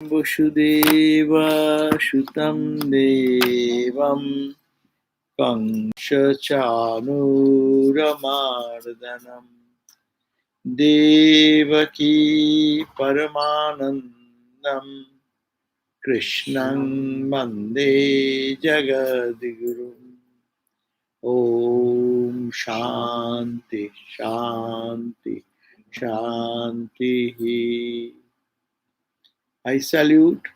Vasudeva Shutam Devam Kanshachanuramardanam Devaki Paramanandam Krishnam Mande Jagadguru. Om Shanti Shanti Shanti. I salute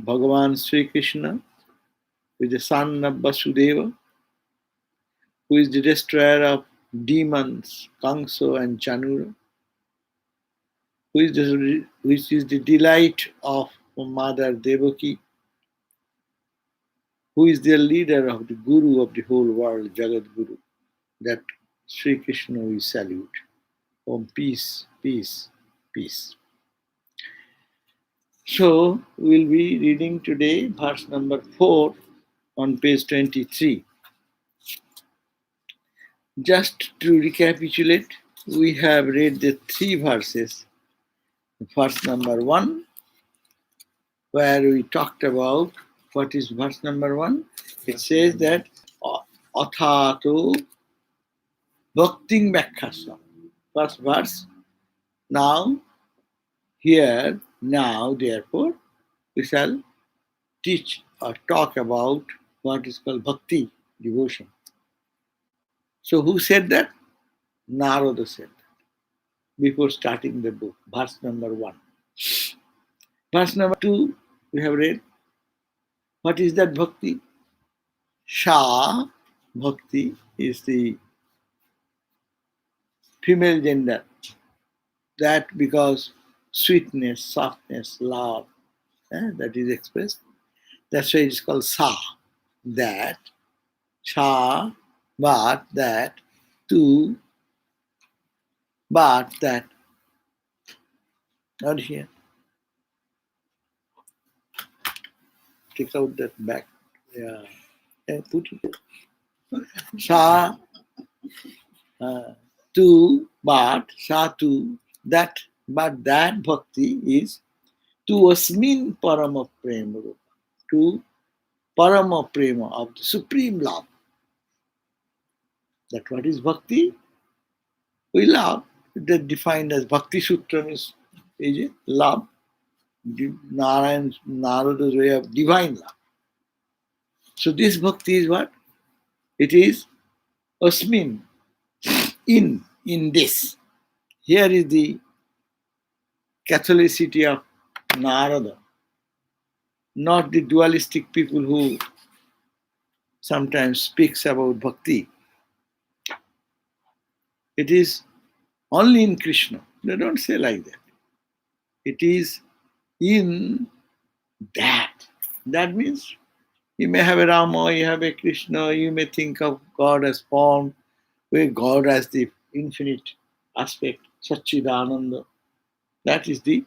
Bhagavan Sri Krishna, who is the son of Vasudeva, who is the destroyer of demons, Kangso and Chanura, which is the delight of Mother Devaki, who is the leader of the Guru of the whole world, Jagat Guru. That Sri Krishna we salute. Om peace, peace, peace. So we'll be reading today verse number 4 on page 23. Just to recapitulate, we have read the 3 verses. Verse number 1, where we talked about what is verse number 1. It says that Athato Bhakting Bhakkhasam. First verse. Now, here, now, therefore, we shall teach or talk about what is called bhakti, devotion. So, who said that? Narada said that before starting the book, verse number 1. Verse number 2, we have read. What is that bhakti? Sha, bhakti, is the female gender. That because sweetness, softness, love, that is expressed. That's why it's called sa. That, sha, but that, to, but that. Not here. Take out that back. Yeah. Put it. Sa, to, but, sa to, that, but that bhakti is to asmin parama prema, to parama prema of the supreme love. That what is bhakti? We love. That defined as Bhakti Sutra is it? Love. Narada's way of divine love. So this bhakti is what? It is asmin, in this. Here is the Catholicity of Narada, not the dualistic people who sometimes speaks about bhakti. It is only in Krishna. They don't say like that. It is in that. That means you may have a Rama, you have a Krishna, you may think of God as form, where God as the infinite aspect, Satchidananda. That is the,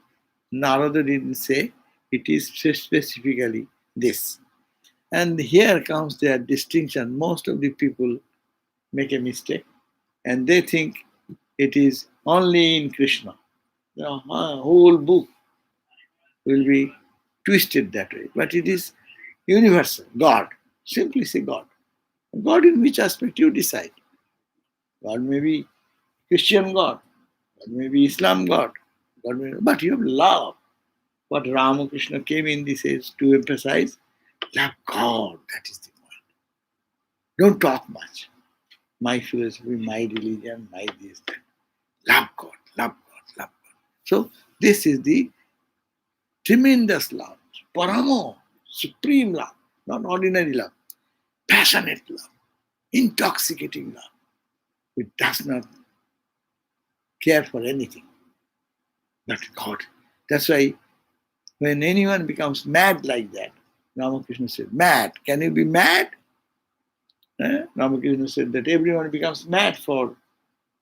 Narada didn't say, it is specifically this. And here comes their distinction. Most of the people make a mistake and they think it is only in Krishna. The whole book will be twisted that way. But it is universal, God. Simply say God. God in which aspect you decide. God may be Christian God. God may be Islam God. God may, but you have love. What Ramakrishna came in this age to emphasize, love God. That is the point. Don't talk much. My philosophy, my religion, my this, that. Love God, love God, love God. So this is the tremendous love, paramo, supreme love, not ordinary love, passionate love, intoxicating love, which does not care for anything but God. That's why when anyone becomes mad like that, Ramakrishna said, mad, can you be mad? Ramakrishna said that everyone becomes mad for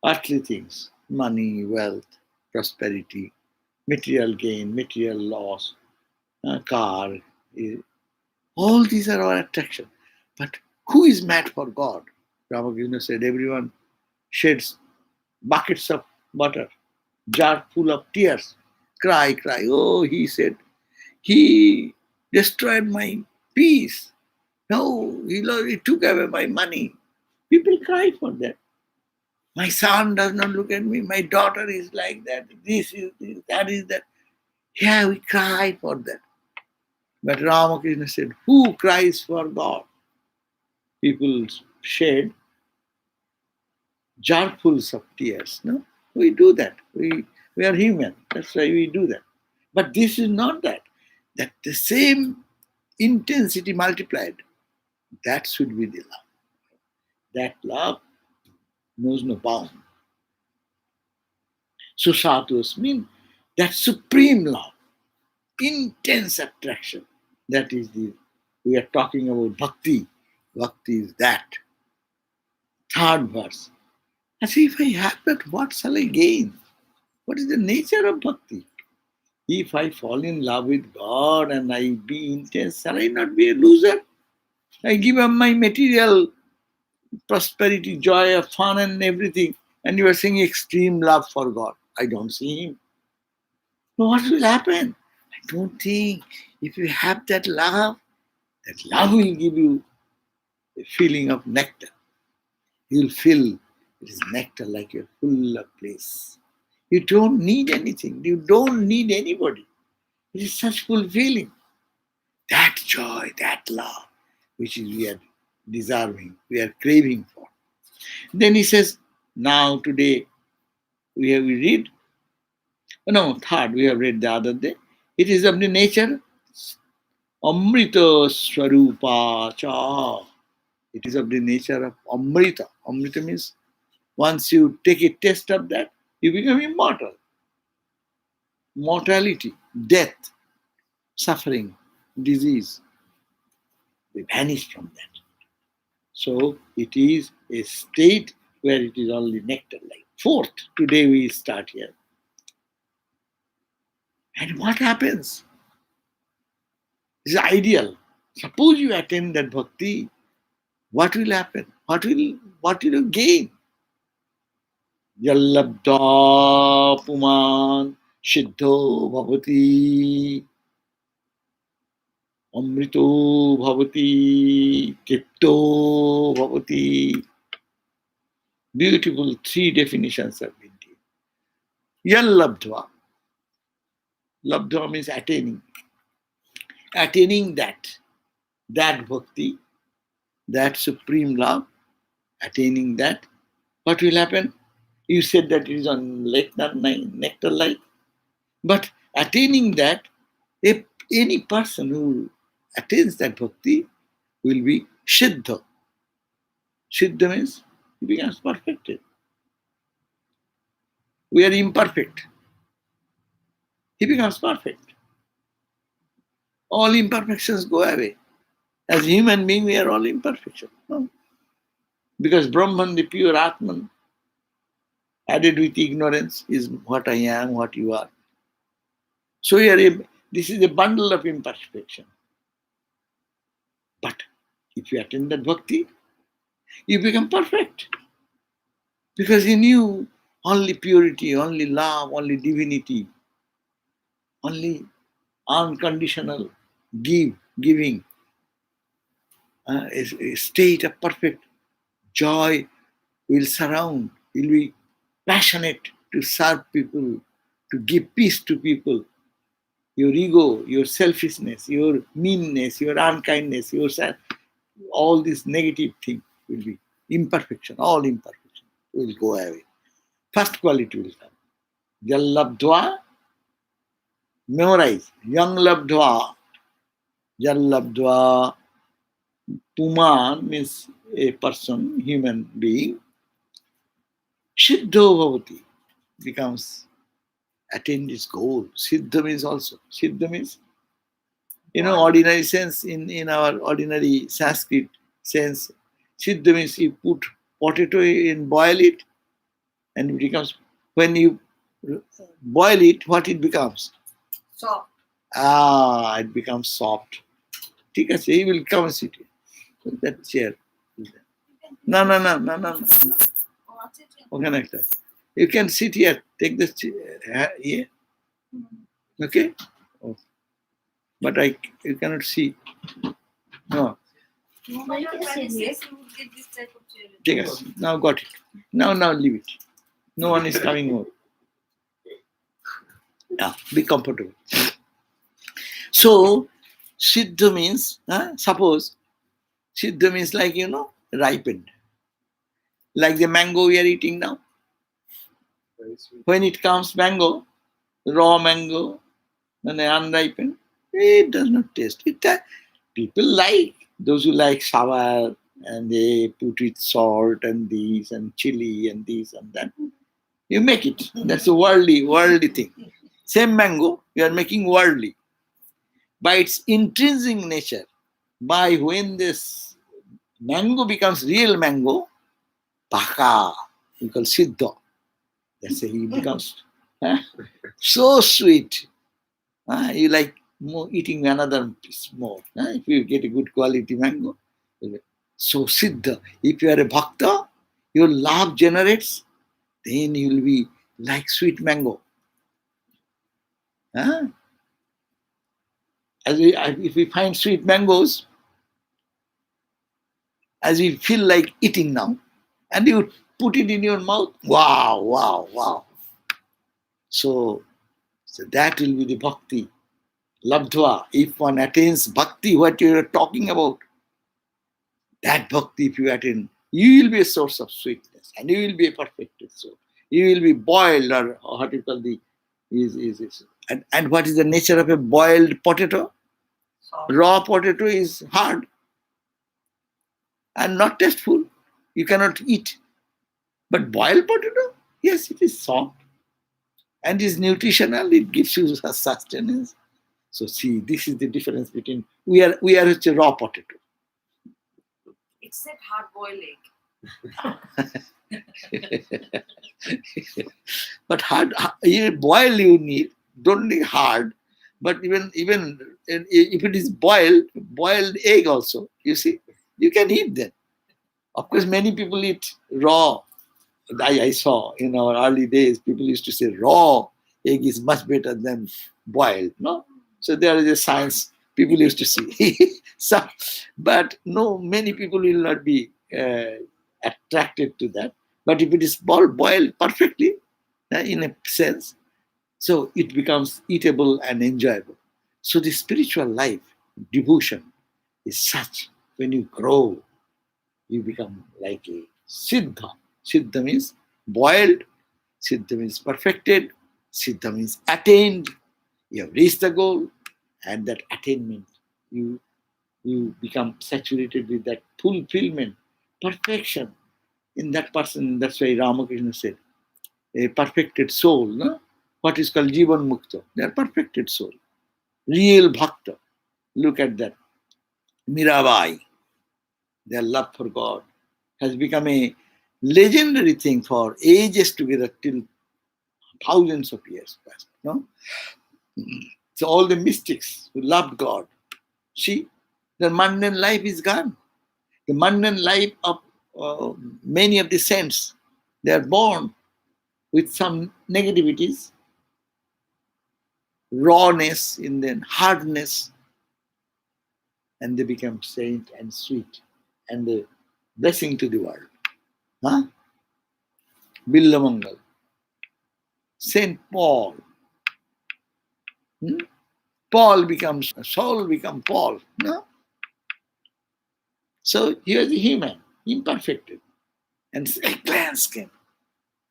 earthly things, money, wealth, prosperity, material gain, material loss, car. All these are our attraction. But who is mad for God? Ramakrishna said everyone sheds buckets of water, jar full of tears, cry, cry. Oh, he said, he destroyed my peace. No, he took away my money. People cry for that. My son does not look at me. My daughter is like that. This is this, that is that. Yeah, we cry for that. But Ramakrishna said, who cries for God? People shed jarfuls of tears. No, we do that. We are human. That's why we do that. But this is not that. That the same intensity multiplied. That should be the love. That love knows no bound. Susatos mean that supreme love, intense attraction. That is the, we are talking about bhakti. Bhakti is that. Third verse. As if I have that, what shall I gain? What is the nature of bhakti? If I fall in love with God and I be intense, shall I not be a loser? I give up my material prosperity, joy, fun, and everything, and you are saying extreme love for God. I don't see Him. What will happen? I don't think. If you have that love will give you a feeling of nectar. You'll feel it is nectar like you're full of bliss. You don't need anything. You don't need anybody. It is such fulfilling. That joy, that love, which is we are deserving, we are craving for. Then he says, now today we read, no, third, we have read the other day. It is of the nature Amrita Swarupa Cha. It is of the nature of Amrita. Amrita means once you take a taste of that, you become immortal. Mortality, death, suffering, disease, they vanish from that. So it is a state where it is only nectar-like. Fourth, today we start here. And what happens? This is ideal. Suppose you attain that bhakti, what will happen? What will you gain? Yallabdha puman siddho bhavati amrito bhavati tipto bhavati. Beautiful three definitions have been given. Yallabdha. Labdha means attaining. Attaining that bhakti, that supreme love, attaining that, what will happen? You said that it is on nectar like. But attaining that, if any person who attains that bhakti will be Siddha. Siddha means he becomes perfected. We are imperfect. He becomes perfect. All imperfections go away. As human being, we are all imperfection. No? Because Brahman, the pure Atman, added with ignorance, is what I am, what you are. So this is a bundle of imperfection. But if you attain that bhakti, you become perfect. Because in you, only purity, only love, only divinity, only unconditional giving, a state of perfect joy will surround. You'll be passionate to serve people, to give peace to people. Your ego, your selfishness, your meanness, your unkindness, all these negative things will be imperfection, all imperfection will go away. First quality will come. Jallabdva, memorize. Young labdva, jallabdva, puman means a person, human being. Siddho bhavati becomes attain this goal. Siddha means also. Siddha means, ordinary sense, in our ordinary Sanskrit sense, Siddha means you put potato in, boil it, and it becomes, when you boil it, what it becomes? Soft. It becomes soft. ঠিক আছে, he will come and sit here. That chair. No. ওখানে একটা. You can sit here. Take this chair here. Okay? Oh, but you cannot see. No. No matter palaces, you would get this type of challenge. Yes. Now got it. Now leave it. No one is coming more. Yeah, be comfortable. So, Siddha means, suppose, Siddha means like, ripened. Like the mango we are eating now. When it comes mango, raw mango, and unripened, it does not taste. People like, those who like sour, and they put it salt and this and chili and this and that. You make it. That's a worldly thing. Same mango, you are making worldly. By its intrinsic nature, by when this mango becomes real mango, baka, we call siddha. That's how he becomes so sweet. You like more eating another piece more. If you get a good quality mango. So siddha, if you are a bhakta, your love generates, then you will be like sweet mango. If we find sweet mangoes, as we feel like eating now, and you put it in your mouth, wow, wow, wow. So that will be the bhakti. Labdhva, if one attains bhakti, what you are talking about, that bhakti, if you attain, you will be a source of sweetness, and you will be a perfected soul. You will be boiled, or what you call the is. And what is the nature of a boiled potato? Raw potato is hard and not tasteful. You cannot eat. But boiled potato, yes, it is soft and is nutritional. It gives you sustenance. So see, this is the difference between we are a raw potato. Except hard-boiled egg. But hard, boil you need, don't need hard. But even if it is boiled egg also, you see, you can eat that. Of course, many people eat raw. I saw in our early days, people used to say raw egg is much better than boiled. No, so there is a science people used to see. So, but no, many people will not be attracted to that. But if it is boiled perfectly, in a sense, so it becomes eatable and enjoyable. So the spiritual life, devotion, is such. When you grow, you become like a siddha. Siddha means boiled, siddha means perfected, siddha means attained. You have reached the goal, and that attainment, you become saturated with that fulfillment, perfection in that person. That's why Ramakrishna said, a perfected soul, no? What is called Jivan Mukta. They are perfected soul. Real Bhakta. Look at that. Mirabai, their love for God has become a legendary thing for ages together till thousands of years past. No? So all the mystics who loved God, see, their mundane life is gone. The mundane life of many of the saints, they are born with some negativities, rawness in them, hardness, and they become saint and sweet and a blessing to the world. Huh? Billamangal, Saint Paul. Paul becomes Saul, become Paul. No? So he was a human, imperfected. And a glance came,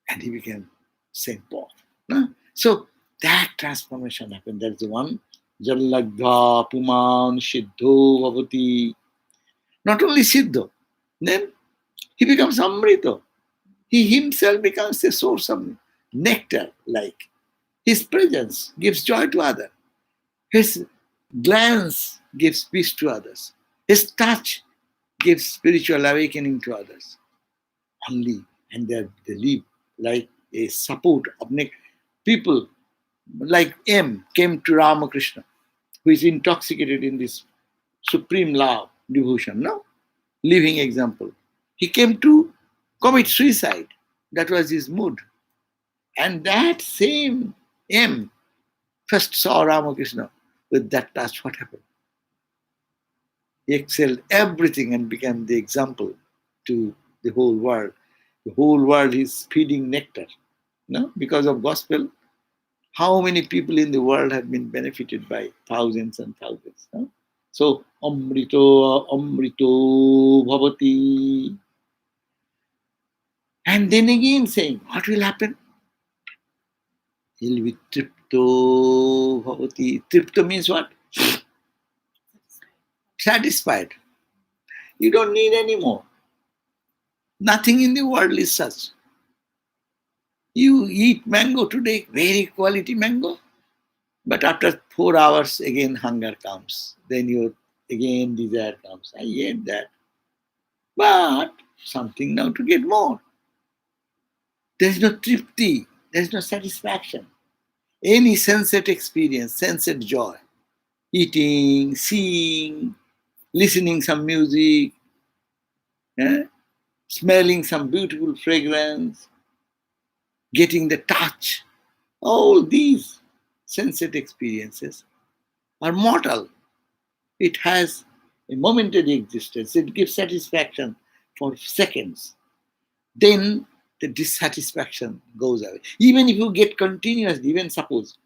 and he became Saint Paul. No? So that transformation happened. That's the one. Jallagdha Puman Siddho Bhavati. Not only Siddho, then he becomes Amrita. He himself becomes a source of nectar, like his presence gives joy to others. His glance gives peace to others. His touch gives spiritual awakening to others. Only, and they live like a support of people like M came to Ramakrishna, who is intoxicated in this supreme love, devotion, no? Living example. He came to commit suicide. That was his mood. And that same M first saw Ramakrishna with that touch, what happened? He excelled everything and became the example to the whole world. The whole world is feeding nectar. No? Because of gospel, how many people in the world have been benefited by thousands and thousands? No? So, Amrito, Amrito, Bhavati. And then again saying, what will happen? He'll be Tripto, Bhavati. Tripto means what? Satisfied. You don't need any more. Nothing in the world is such. You eat mango today, very quality mango, but after 4 hours, again hunger comes. Then your again desire comes. I ate that, but something now to get more. There is no tripti, there is no satisfaction. Any sunset experience, sunset joy, eating, seeing, listening some music, eh, smelling some beautiful fragrance, getting the touch. All these sunset experiences are mortal. It has a momentary existence. It gives satisfaction for seconds. Then the dissatisfaction goes away. Even if you get continuously, even suppose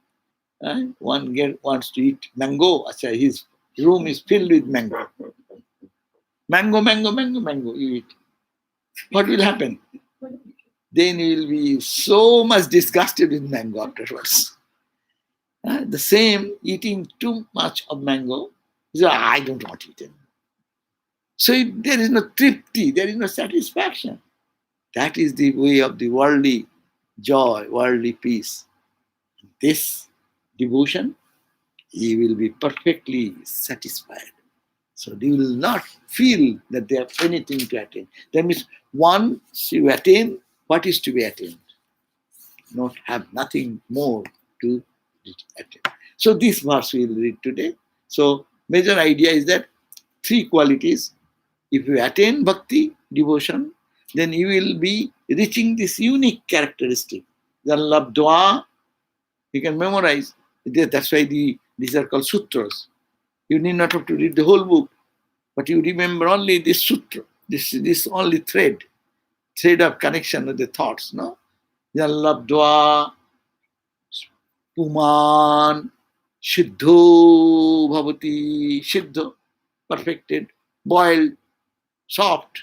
one wants to eat mango, his room is filled with mango. Mango, mango, mango, mango, you eat. What will happen? Then you will be so much disgusted with mango afterwards. The same, eating too much of mango, so I don't want to eat it. So there is no tripti, there is no satisfaction. That is the way of the worldly joy, worldly peace. This devotion, he will be perfectly satisfied. So they will not feel that they have anything to attain. That means once you attain, what is to be attained? Not have nothing more to attain. So this verse we will read today. So major idea is that three qualities. If you attain bhakti, devotion, then you will be reaching this unique characteristic. The labdva, you can memorize. That's why these are called sutras. You need not have to read the whole book, but you remember only this sutra, this only thread of connection with the thoughts. No, labdva, puman, siddho bhavati, siddho, perfected, boiled, soft,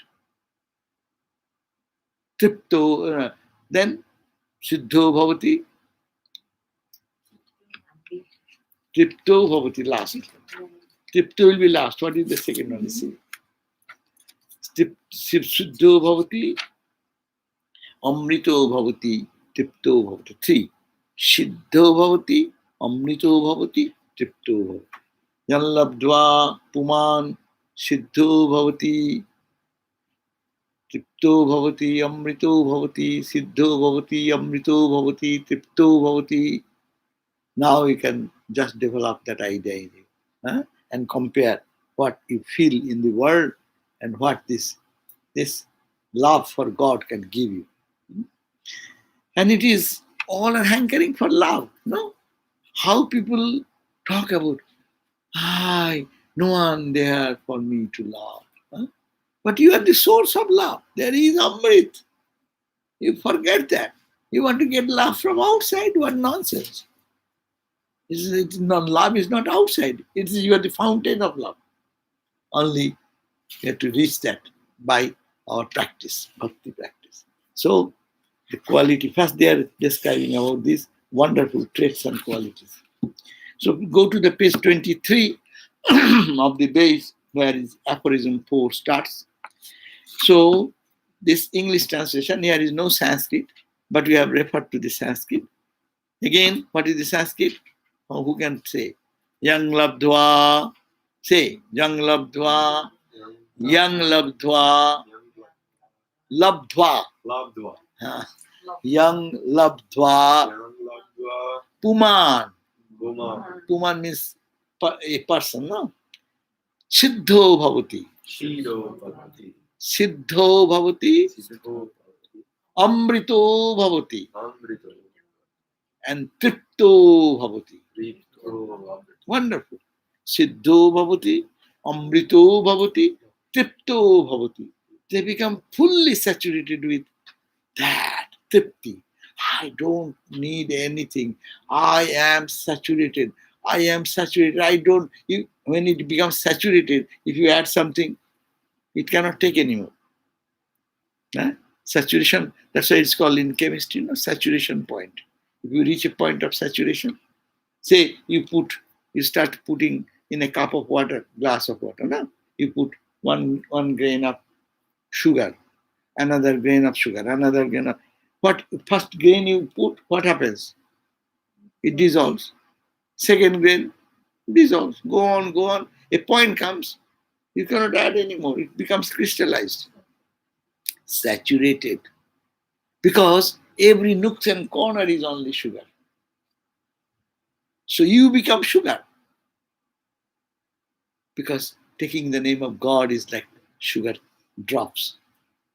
tripto, then siddho bhavati, tripto bhavati last. Tripto will be last. What is the second one? See. Siddho bhavati, amrito bhavati, tripto bhavati. Three. Siddho bhavati, amrito bhavati, tripto bhavati. Yallabdva, puman, siddho bhavati, tripto bhavati, amrito bhavati, siddho bhavati, amrito bhavati, tripto bhavati. Now you can just develop that idea in you, and compare what you feel in the world and what this love for God can give you. And it is all a hankering for love. No? How people talk about, no one there for me to love. But you are the source of love. There is Amrit. You forget that. You want to get love from outside? What nonsense. Love is not outside. You are the fountain of love. Only you have to reach that by our practice, bhakti practice. So the quality, first they are describing about these wonderful traits and qualities. So go to the page 23 of the base where is aphorism 4 starts. So this English translation, here is no Sanskrit, but we have referred to the Sanskrit. Again, what is the Sanskrit? Who can say? Yang labdva. Say, yang labdva. Yang labdva. Labdva. Yang labdva. Puman. Puman means a person, no? Siddho bhavati. Siddho bhavati. Amrito bhavati. And tripto bhavati. Wonderful. Siddho bhavati, amrito bhavati, tripto bhavati. They become fully saturated with that tripti. I don't need anything. I am saturated. I am saturated. I don't. When it becomes saturated, if you add something, it cannot take anymore. Huh? Saturation, that's why it's called in chemistry, saturation point. If you reach a point of saturation, say you start putting in a cup of water, glass of water, no? You put one grain of sugar, another grain of sugar, another grain of what first grain you put, what happens? It dissolves. Second grain dissolves. Go on, go on. A point comes, you cannot add anymore. It becomes crystallized, saturated. Because every nook and corner is only sugar. So you become sugar. Because taking the name of God is like sugar drops.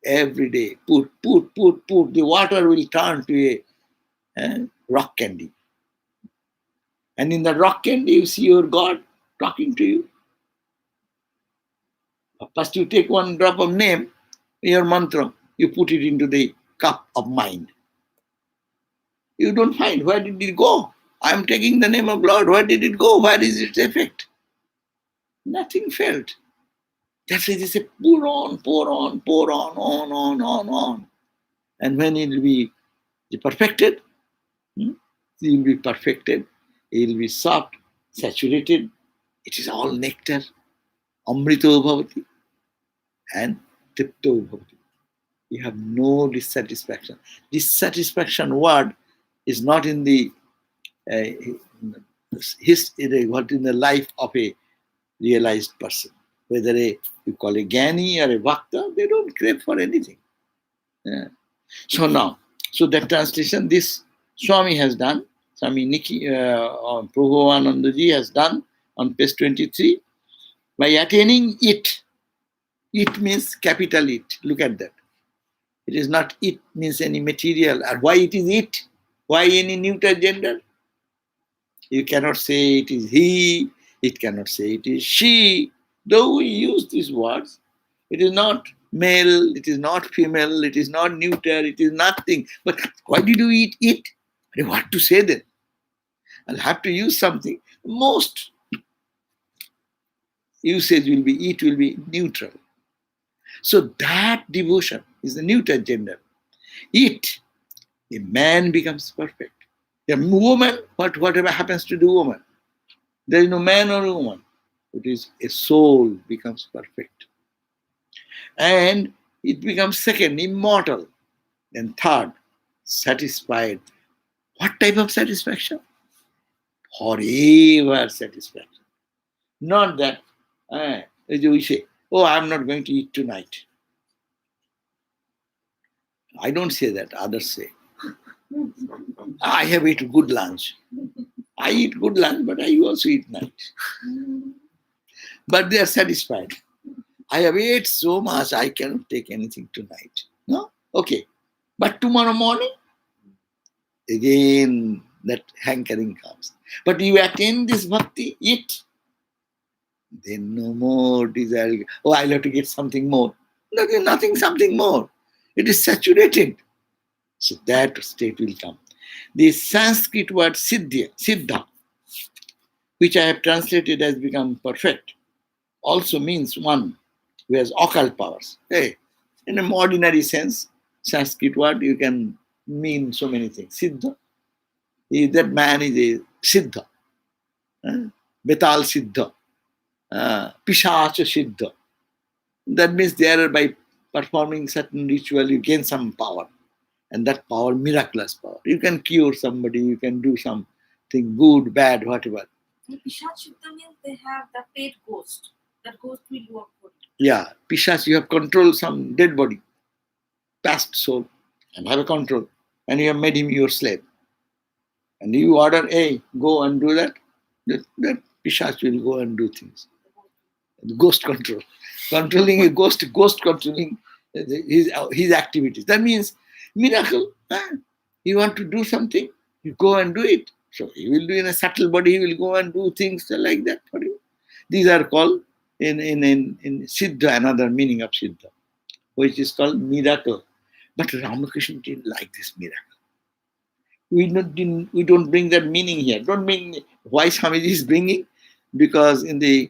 Every day, put. The water will turn to a rock candy. And in the rock candy, you see your God talking to you. First, you take one drop of name, your mantra, you put it into the cup of mind. You don't find where did it go. I am taking the name of Lord. Where did it go? Where is its effect? Nothing felt. That's why they say, pour on, on. And when it will be perfected, it will be perfected, it will be soft, saturated. It is all nectar. Amrito bhavati and tripto bhavati. You have no dissatisfaction. Dissatisfaction word is not in the what in the life of a realized person. Whether you call a Gyani or a Bhakta, they don't crave for anything. Yeah. So now, that translation, this Swami has done, Swami Prabhuvanandaji has done on page 23, by attaining it. It means capital it. Look at that. It is not it means any material. Or why it is it? Why any neuter gender? You cannot say it is he, it cannot say it is she. Though we use these words, it is not male, it is not female, it is not neuter, it is nothing. But why did you eat it? What to say then? I'll have to use something. Most usage will be neutral. So that devotion is the neuter gender. It, a man becomes perfect. A woman, whatever happens to the woman, there is no man or woman. It is a soul becomes perfect. And it becomes second, immortal. Then third, satisfied. What type of satisfaction? Forever satisfaction. Not that, as we say, I'm not going to eat tonight. I don't say that, others say. I have eaten good lunch. I eat good lunch, but I also eat night. But they are satisfied. I have ate so much, I cannot take anything tonight. No? Okay. But tomorrow morning, again, that hankering comes. But you attain this bhakti, eat. Then no more desire. I'll have to get something more. Nothing, something more. It is saturated. So that state will come. The Sanskrit word siddha, which I have translated as become perfect, also means one who has occult powers. Hey, in an ordinary sense, Sanskrit word, you can mean so many things. Siddha, that man is a siddha. Betal siddha. Pishacha siddha. That means there by performing certain ritual, you gain some power. And that power, miraculous power. You can cure somebody, you can do something good, bad, whatever. Pishach means they have the paid ghost. That ghost will work for you. Yeah, Pishach, you have controlled some dead body, past soul, and have a control. And you have made him your slave. And you order, hey, go and do that. That Pishach will go and do things. Ghost control. Controlling a ghost controlling his activities. That means miracle. You want to do something, you go and do it. So he will do in a subtle body, he will go and do things like that for you. These are called in Siddha, another meaning of Siddha, which is called miracle. But Ramakrishna didn't like this miracle. We don't bring that meaning here. Don't bring why Swamiji is bringing, because in the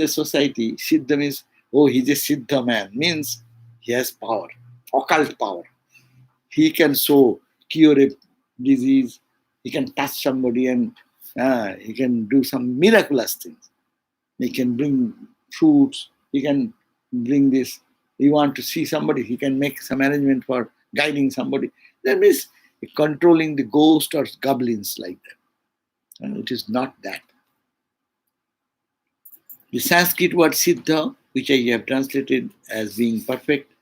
society, Siddha means, oh, he's a Siddha man, means he has power, occult power. He can cure a disease, he can touch somebody and he can do some miraculous things. He can bring fruits, he can bring this. You want to see somebody, he can make some arrangement for guiding somebody. That means controlling the ghost or goblins like that. And it is not that. The Sanskrit word siddha, which I have translated as being perfect,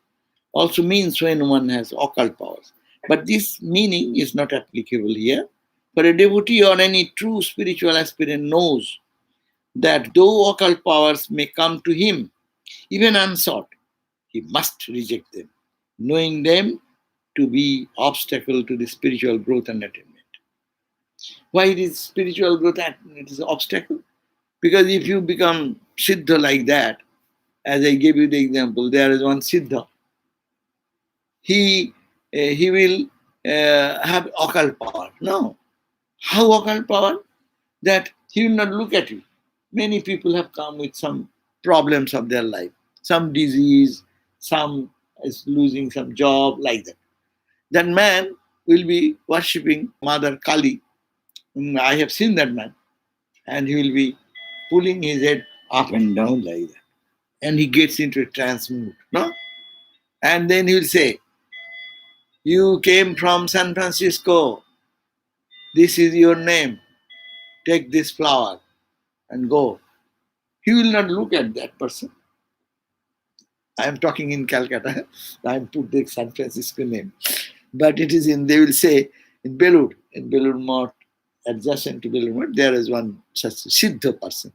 also means when one has occult powers. But this meaning is not applicable here. For a devotee or any true spiritual aspirant knows that though occult powers may come to him, even unsought, he must reject them, knowing them to be obstacle to the spiritual growth and attainment. Why it is spiritual growth and it is obstacle? Because if you become siddha like that, as I gave you the example, there is one siddha. He will have occult power. No. How occult power? That he will not look at you. Many people have come with some problems of their life, some disease, some is losing some job, like that. That man will be worshipping Mother Kali. I have seen that man. And he will be pulling his head up and down like that. And he gets into a trance mood. No? And then he will say, you came from San Francisco. This is your name. Take this flower and go. He will not look at that person. I am talking in Calcutta. I am put the San Francisco name. But it is they will say, in Belur Mott, adjacent to Belur Mott, there is one such Siddha person.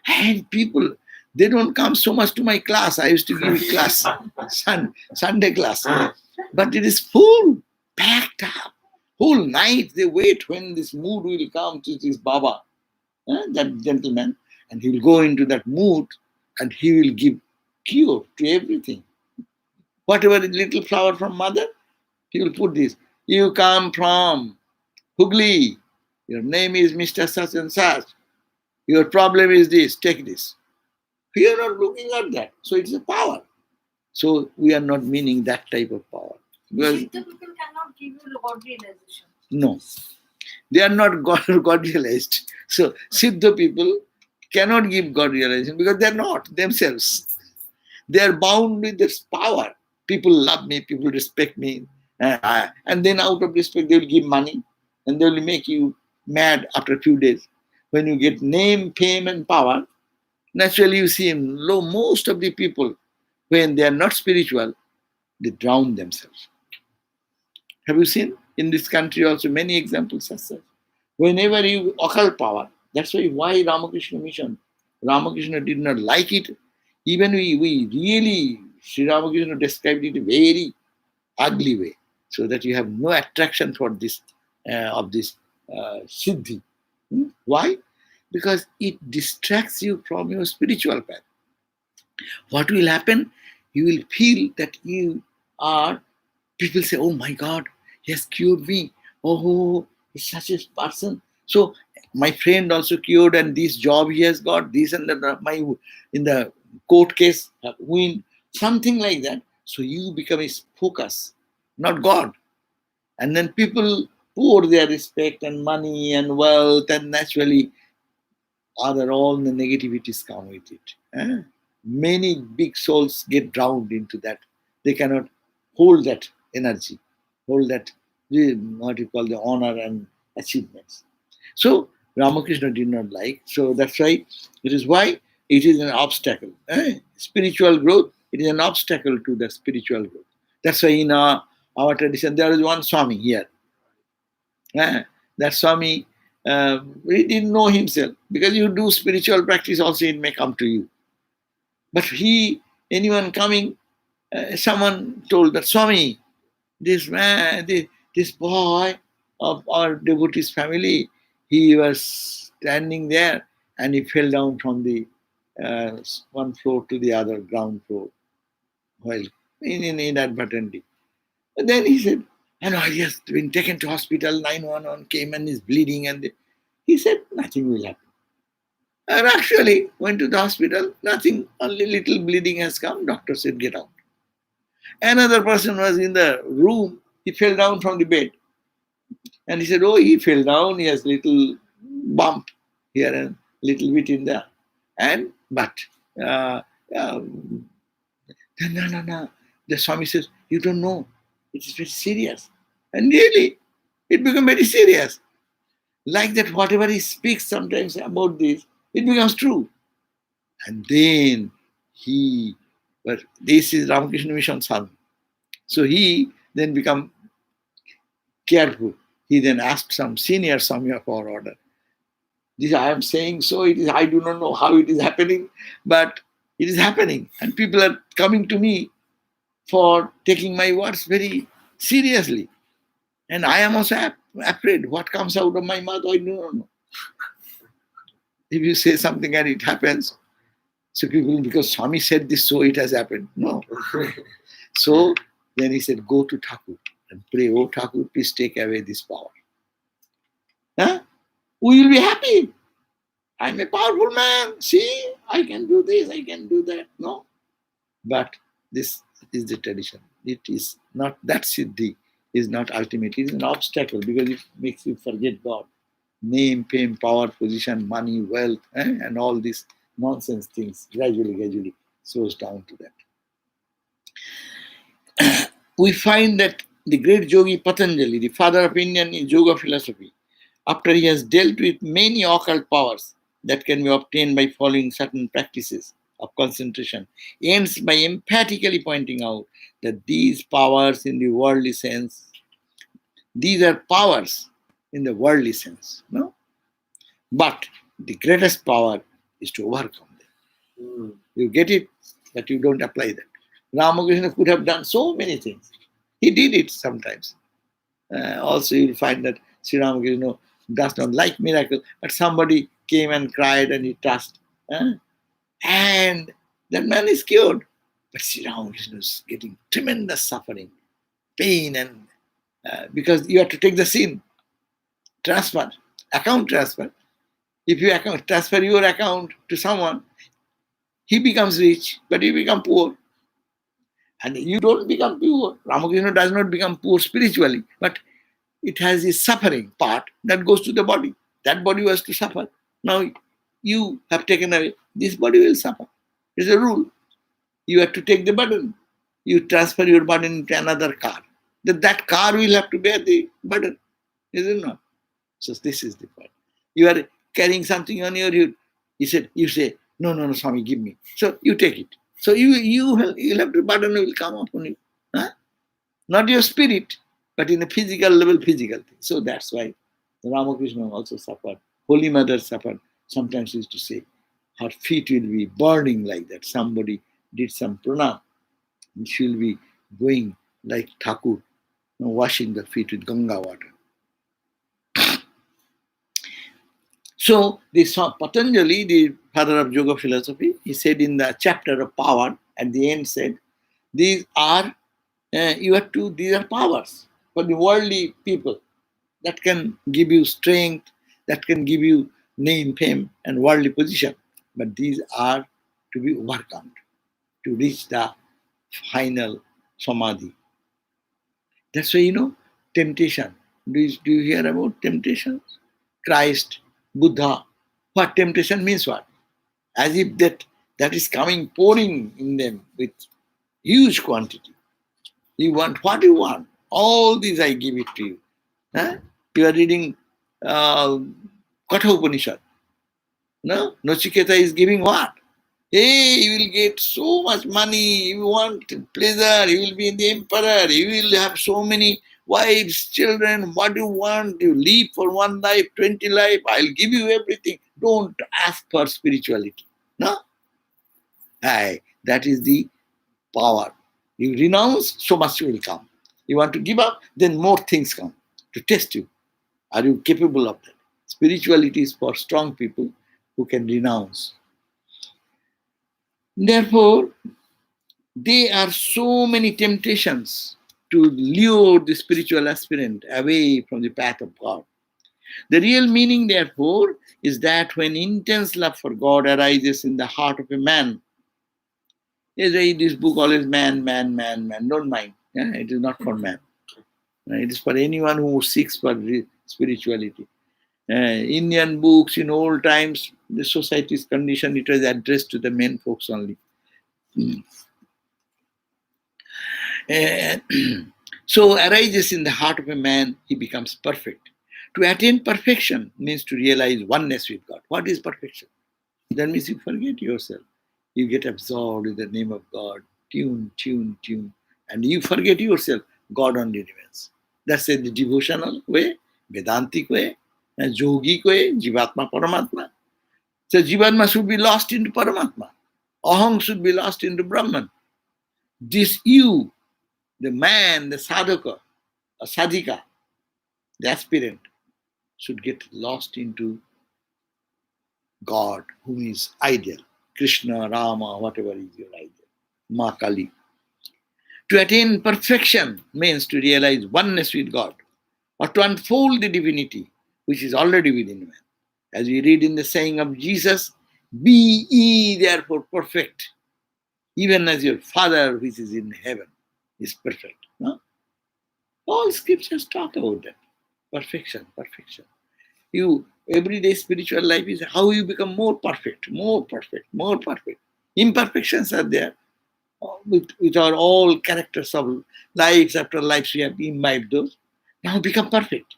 And people, they don't come so much to my class. I used to give class, Sunday class. But it is full, packed up. Whole night they wait when this mood will come to this Baba, that gentleman, and he will go into that mood and he will give cure to everything. Whatever little flower from mother, he will put this. You come from Hugli. Your name is Mr. Such and Such. Your problem is this. Take this. We are not looking at that. So it's a power. So we are not meaning that type of power. Because Siddha people cannot give you God realization. No. They are not God realized. So Siddha people cannot give God realization because they are not themselves. They are bound with this power. People love me, people respect me. And then out of respect, they will give money and they will make you mad after a few days. When you get name, fame, and power, naturally you see most of the people, when they are not spiritual, they drown themselves. Have you seen in this country also many examples of such? Whenever you occult power, that's why Ramakrishna mission. Ramakrishna did not like it. Even we really, Sri Ramakrishna described it in a very ugly way, so that you have no attraction for this of this siddhi. Why? Because it distracts you from your spiritual path. What will happen? You will feel that you are. People say, "Oh my God, he has cured me. Oh, he's such a person." So my friend also cured, and this job he has got, this and that. My in the court case win, something like that. So you become his focus, not God. And then people pour their respect and money and wealth, and naturally, all the negativities come with it. Many big souls get drowned into that. They cannot hold that energy, hold that, what you call the honor and achievements. So Ramakrishna did not like. So that's why it is an obstacle. Spiritual growth, it is an obstacle to the spiritual growth. That's why in our tradition there is one Swami here. That Swami, he didn't know himself, because you do spiritual practice also, it may come to you. But anyone coming, someone told that Swami, this man, this boy, of our devotee's family. He was standing there and he fell down from the one floor to the other ground floor while inadvertently. And then he said, and he has been taken to hospital, 911 came and is bleeding. And he said, nothing will happen. And actually went to the hospital, nothing, only little bleeding has come. Doctor said, get out. Another person was in the room, he fell down from the bed. And he said, oh, he fell down, he has little bump here and little bit in there. And, but, uh, no, no, no. The Swami says, you don't know, it is very serious. And really, it became very serious. Like that, whatever he speaks sometimes about this, it becomes true. And then but this is Ramakrishna Mission son. So he then become careful. He then asked some senior Swami of our order. This I am saying so, it is, I do not know how it is happening, but it is happening. And people are coming to me for taking my words very seriously. And I am also afraid what comes out of my mouth, I do not know. If you say something and it happens, so people, because Swami said this, so it has happened. No. So then he said, go to Thakur and pray, oh Thakur, please take away this power. Huh? We will be happy. I'm a powerful man. See, I can do this, I can do that. No. But this is the tradition. It is not, that siddhi is not ultimate. It is an obstacle because it makes you forget God. Name, fame, power, position, money, wealth, and all these nonsense things gradually slows down to that. We find that the great yogi Patanjali, the father of Indian yoga philosophy, after he has dealt with many occult powers that can be obtained by following certain practices of concentration, ends by emphatically pointing out that these powers in the worldly sense, these are powers in the worldly sense, no? But the greatest power is to overcome them. You get it, but you don't apply that. Ramakrishna could have done so many things. He did it sometimes. Also, you'll find that Sri Ramakrishna does not like miracle, but somebody came and cried and he touched. And that man is cured. But Sri Ramakrishna is getting tremendous suffering, pain, and because you have to take the sin, transfer, account transfer. If you transfer your account to someone, he becomes rich, but you become poor. And you don't become poor. Ramakrishna does not become poor spiritually, but it has a suffering part that goes to the body. That body was to suffer. Now you have taken away, this body will suffer. It's a rule. You have to take the burden. You transfer your burden into another car. That car will have to bear the burden, is it not? So this is the point. You are carrying something on your head. You say, no, Swami, give me. So you take it. So you'll have to, burden will come upon you. Huh? Not your spirit, but in a physical level, physical thing. So that's why Ramakrishna also suffered. Holy Mother suffered. Sometimes used to say, her feet will be burning like that. Somebody did some pranam, and she will be going like Thakur, washing the feet with Ganga water. So this Patanjali, the father of yoga philosophy, he said in the chapter of power, at the end said, these are these are powers for the worldly people that can give you strength, that can give you name, fame, and worldly position. But these are to be overcome to reach the final samadhi. That's why, temptation. Do you hear about temptations? Christ, Buddha. What temptation means what? As if that is coming, pouring in them with huge quantity. You want what you want. All these I give it to you. Huh? You are reading Katha Upanishad. No? Nachiketa is giving what? Hey, you will get so much money, you want pleasure, you will be the emperor, you will have so many wives, children, what you want, you live for one life, 20 life, I'll give you everything. Don't ask for spirituality. No? Aye, that is the power. You renounce, so much will come. You want to give up, then more things come to test you. Are you capable of that? Spirituality is for strong people who can renounce. Therefore, there are so many temptations to lure the spiritual aspirant away from the path of God. The real meaning, therefore, is that when intense love for God arises in the heart of a man, I read this book always man, man, man, man. Don't mind. Yeah? It is not for man. It is for anyone who seeks for spirituality. Indian books in old times, the society's condition, it was addressed to the men folks only. Uh, so arises in the heart of a man, he becomes perfect. To attain perfection means to realize oneness with God. What is perfection? That means you forget yourself. You get absorbed in the name of God, tune, tune, tune, and you forget yourself. God only remains. That's the devotional way, Vedantic way, and yogic way, Jivatma Paramatma. So Jivatma should be lost into Paramatma. Aham should be lost into Brahman. This you, the man, the sadhaka, a sadhika, the aspirant, should get lost into God, whom is ideal. Krishna, Rama, whatever is your ideal. Ma Kali. To attain perfection means to realize oneness with God, or to unfold the divinity which is already within man. As we read in the saying of Jesus, be ye therefore perfect, even as your Father which is in heaven is perfect. No? All scriptures talk about that. Perfection, perfection. You everyday spiritual life is how you become more perfect, more perfect, more perfect. Imperfections are there. With our all characters of lives after lives, we have imbibed those. Now become perfect.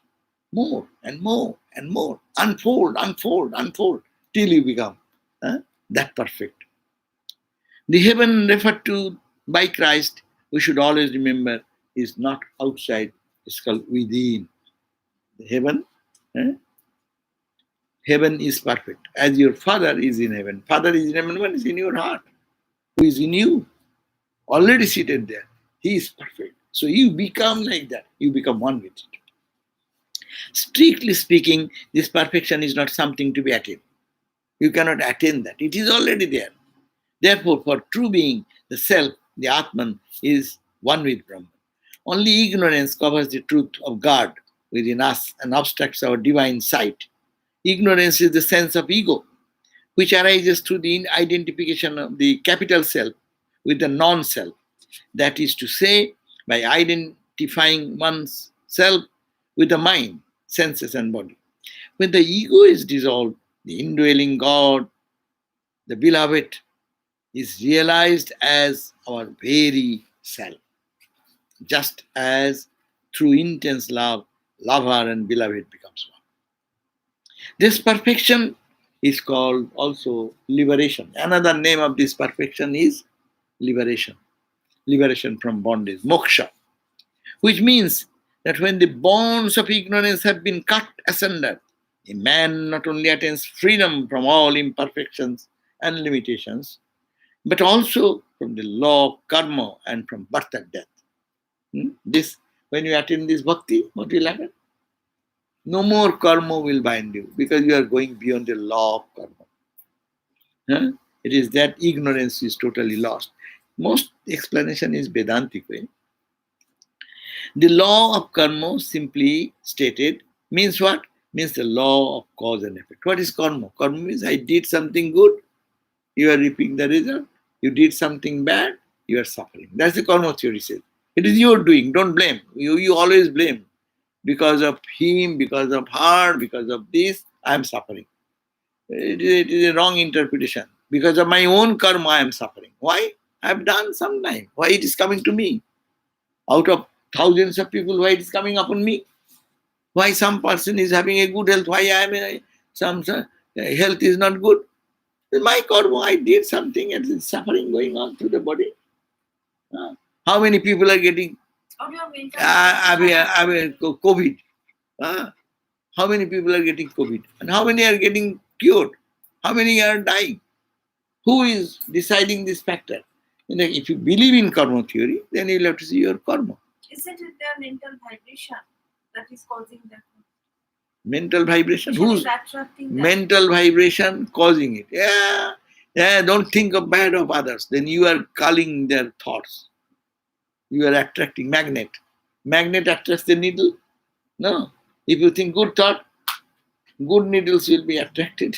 More and more and more. Unfold, unfold, unfold, till you become that perfect. The heaven referred to by Christ, we should always remember, is not outside, it's called within. The heaven, eh, heaven is perfect. As your Father is in heaven. Father is in heaven, one is in your heart, who is in you, already seated there. He is perfect. So you become like that. You become one with it. Strictly speaking, this perfection is not something to be attained. You cannot attain that. It is already there. Therefore, for true being, the self, the Atman, is one with Brahman. Only ignorance covers the truth of God within us and obstructs our divine sight. Ignorance is the sense of ego, which arises through the identification of the capital self with the non self. That is to say, by identifying one's self with the mind, senses, and body. When the ego is dissolved, the indwelling God, the beloved, is realized as our very self, just as through intense love, lover and beloved becomes one. This perfection is called also liberation. Another name of this perfection is liberation. Liberation from bondage, moksha, which means that when the bonds of ignorance have been cut asunder, a man not only attains freedom from all imperfections and limitations, but also from the law of karma and from birth and death. This, when you attain this bhakti, what will happen? No more karma will bind you because you are going beyond the law of karma. It is that ignorance is totally lost. Most explanation is Vedantic way. The law of karma, simply stated, means what? Means the law of cause and effect. What is karma? Karma means I did something good, you are reaping the result. You did something bad, you are suffering. That's the karma theory says. It is your doing, don't blame. You always blame. Because of him, because of her, because of this, I am suffering. It is a wrong interpretation. Because of my own karma, I am suffering. Why? I have done some time. Why it is coming to me? Out of thousands of people, why it is coming upon me? Why some person is having a good health? Why I am some health is not good? It's my karma. I did something and there's suffering going on through the body. How many people are getting COVID? How many people are getting COVID? And how many are getting cured? How many are dying? Who is deciding this factor? If you believe in karma theory, then you'll have to see your karma. Isn't it their mental vibration that is causing that? Mental vibration. Action is Whose attracting that. mental vibration causing it? Yeah. Yeah, don't think of bad of others. Then you are culling their thoughts. You are attracting magnet. Magnet attracts the needle. No. If you think good thought, good needles will be attracted.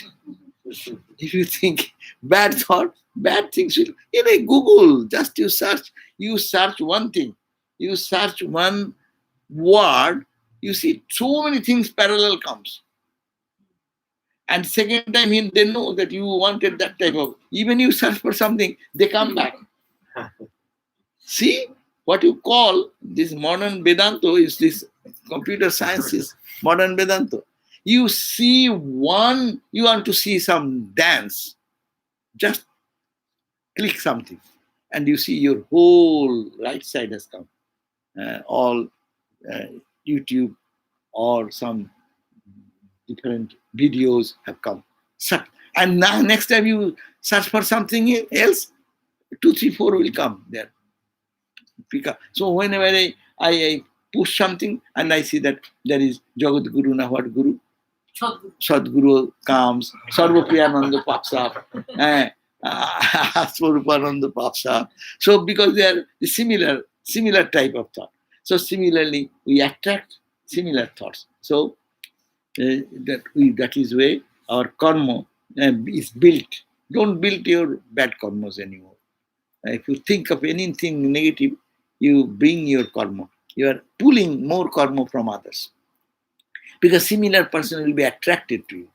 If you think bad thought, bad things will. In a Google, just you search one thing, you search one word, you see so many things parallel comes. And second time they know that you wanted that type of. Even you search for something, they come back. See what you call this modern Vedanta is this computer science is modern Vedanta. You see one, you want to see some dance, just click something, and you see your whole right side has come. All uh, YouTube or some different videos have come. And now next time you search for something else, 2, 3, 4 will come there. So whenever I push something and I see that there is Jagat Guru, now what Guru? Sadguru comes, Sarvapriyananda pops up, Swarupananda pops up. So because they are similar type of thought. So similarly, we attract similar thoughts. So that is why our karma is built. Don't build your bad karmas anymore. If you think of anything negative, you bring your karma. You are pulling more karma from others. Because similar person will be attracted to you.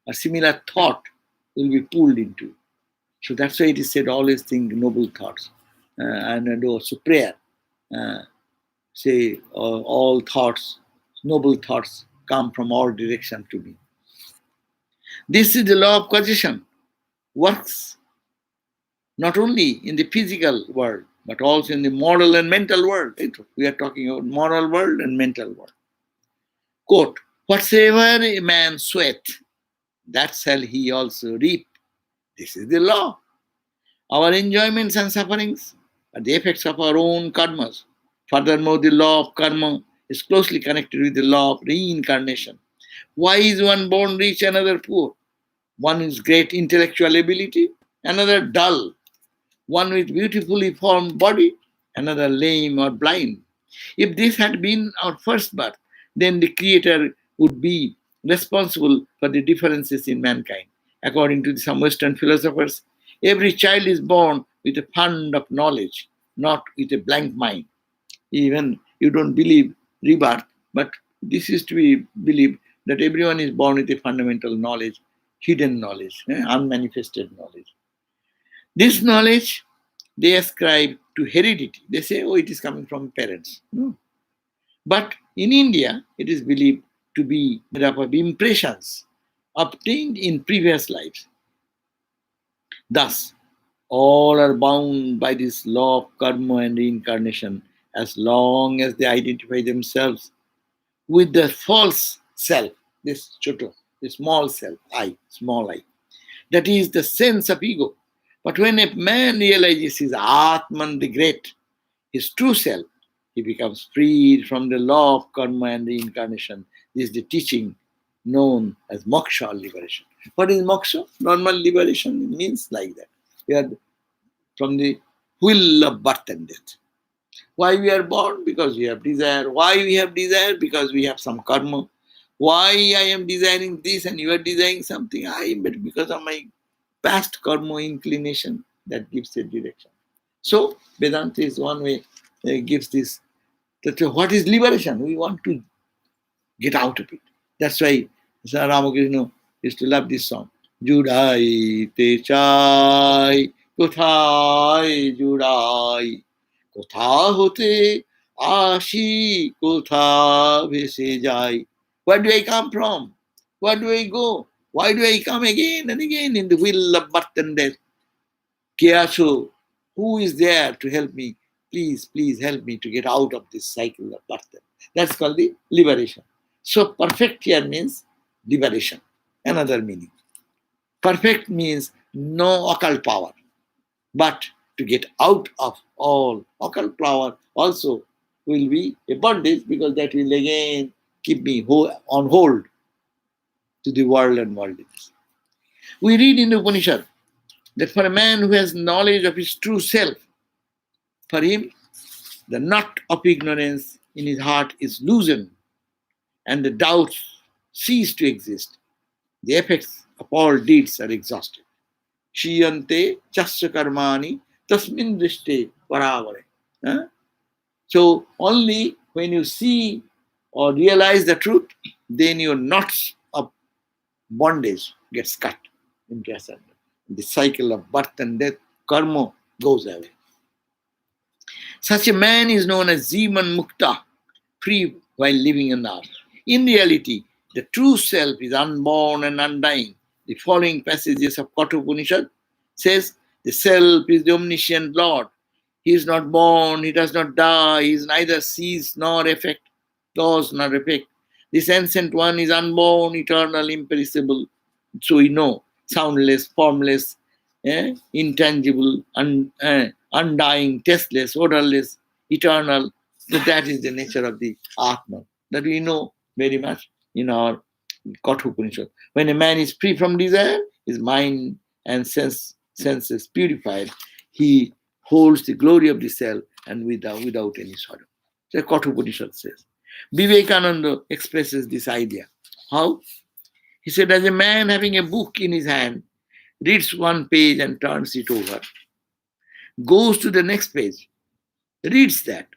A similar thought will be pulled into you. So that's why it is said always think noble thoughts. And also prayer. Say all thoughts, noble thoughts come from all direction to me. This is the law of causation. Works not only in the physical world, but also in the moral and mental world. We are talking about moral world and mental world. Quote, whatsoever a man soweth, that shall he also reap. This is the law. Our enjoyments and sufferings are the effects of our own karmas. Furthermore, the law of karma is closely connected with the law of reincarnation. Why is one born rich, another poor? One with great intellectual ability, another dull. One with beautifully formed body, another lame or blind. If this had been our first birth, then the Creator would be responsible for the differences in mankind. According to some Western philosophers, every child is born with a fund of knowledge, not with a blank mind. Even you don't believe rebirth, but this is to be believed that everyone is born with a fundamental knowledge, hidden knowledge, unmanifested knowledge. This knowledge they ascribe to heredity. They say, oh, it is coming from parents. No. But in India, it is believed to be made up of impressions obtained in previous lives. Thus, all are bound by this law of karma and reincarnation as long as they identify themselves with the false self, this choto, the small self, I, small I. That is the sense of ego. But when a man realizes his Atman, the great, his true self, he becomes freed from the law of karma and reincarnation. This is the teaching known as moksha or liberation. What is moksha? Normal liberation means like that. We are from the will of birth and death. Why we are born? Because we have desire. Why we have desire? Because we have some karma. Why I am desiring this and you are desiring something? But because of my past karma inclination that gives a direction. So Vedanta is one way gives this. That what is liberation? We want to get out of it. That's why Sir Ramakrishna used to love this song. Judai te chai, kothai judai, kotha hote ashi, kotha vese jai. Where do I come from? Where do I go? Why do I come again and again in the wheel of birth and death? Kiyasu, who is there to help me? Please help me to get out of this cycle of birth. That's called the liberation. So perfect here means liberation. Another meaning. Perfect means no occult power. But to get out of all occult power also will be a bondage because that will again keep me on hold. to the world and worldliness. We read in the Upanishad that for a man who has knowledge of his true self, for him the knot of ignorance in his heart is loosened and the doubts cease to exist. The effects of all deeds are exhausted. Shiyante chasya karmani tasmin drishte varavare. Huh? So only when you see or realize the truth, then your knots of bondage gets cut into asunder. The cycle of birth and death, karma, goes away. Such a man is known as Jivan Mukta, free while living on earth. In reality, the true self is unborn and undying. The following passages of Kathopanishad says, the self is the omniscient Lord. He is not born, he does not die, he is neither cease nor effect, cause nor effect. This ancient one is unborn, eternal, imperishable. So we know, soundless, formless, intangible, undying, tasteless, odorless, eternal. So that is the nature of the Atman that we know very much in our Kathopanishad. When a man is free from desire, his mind and senses purified, he holds the glory of the self and without any sorrow. So Kathopanishad says. Vivekananda expresses this idea. How? He said, as a man having a book in his hand, reads one page and turns it over, goes to the next page, reads that,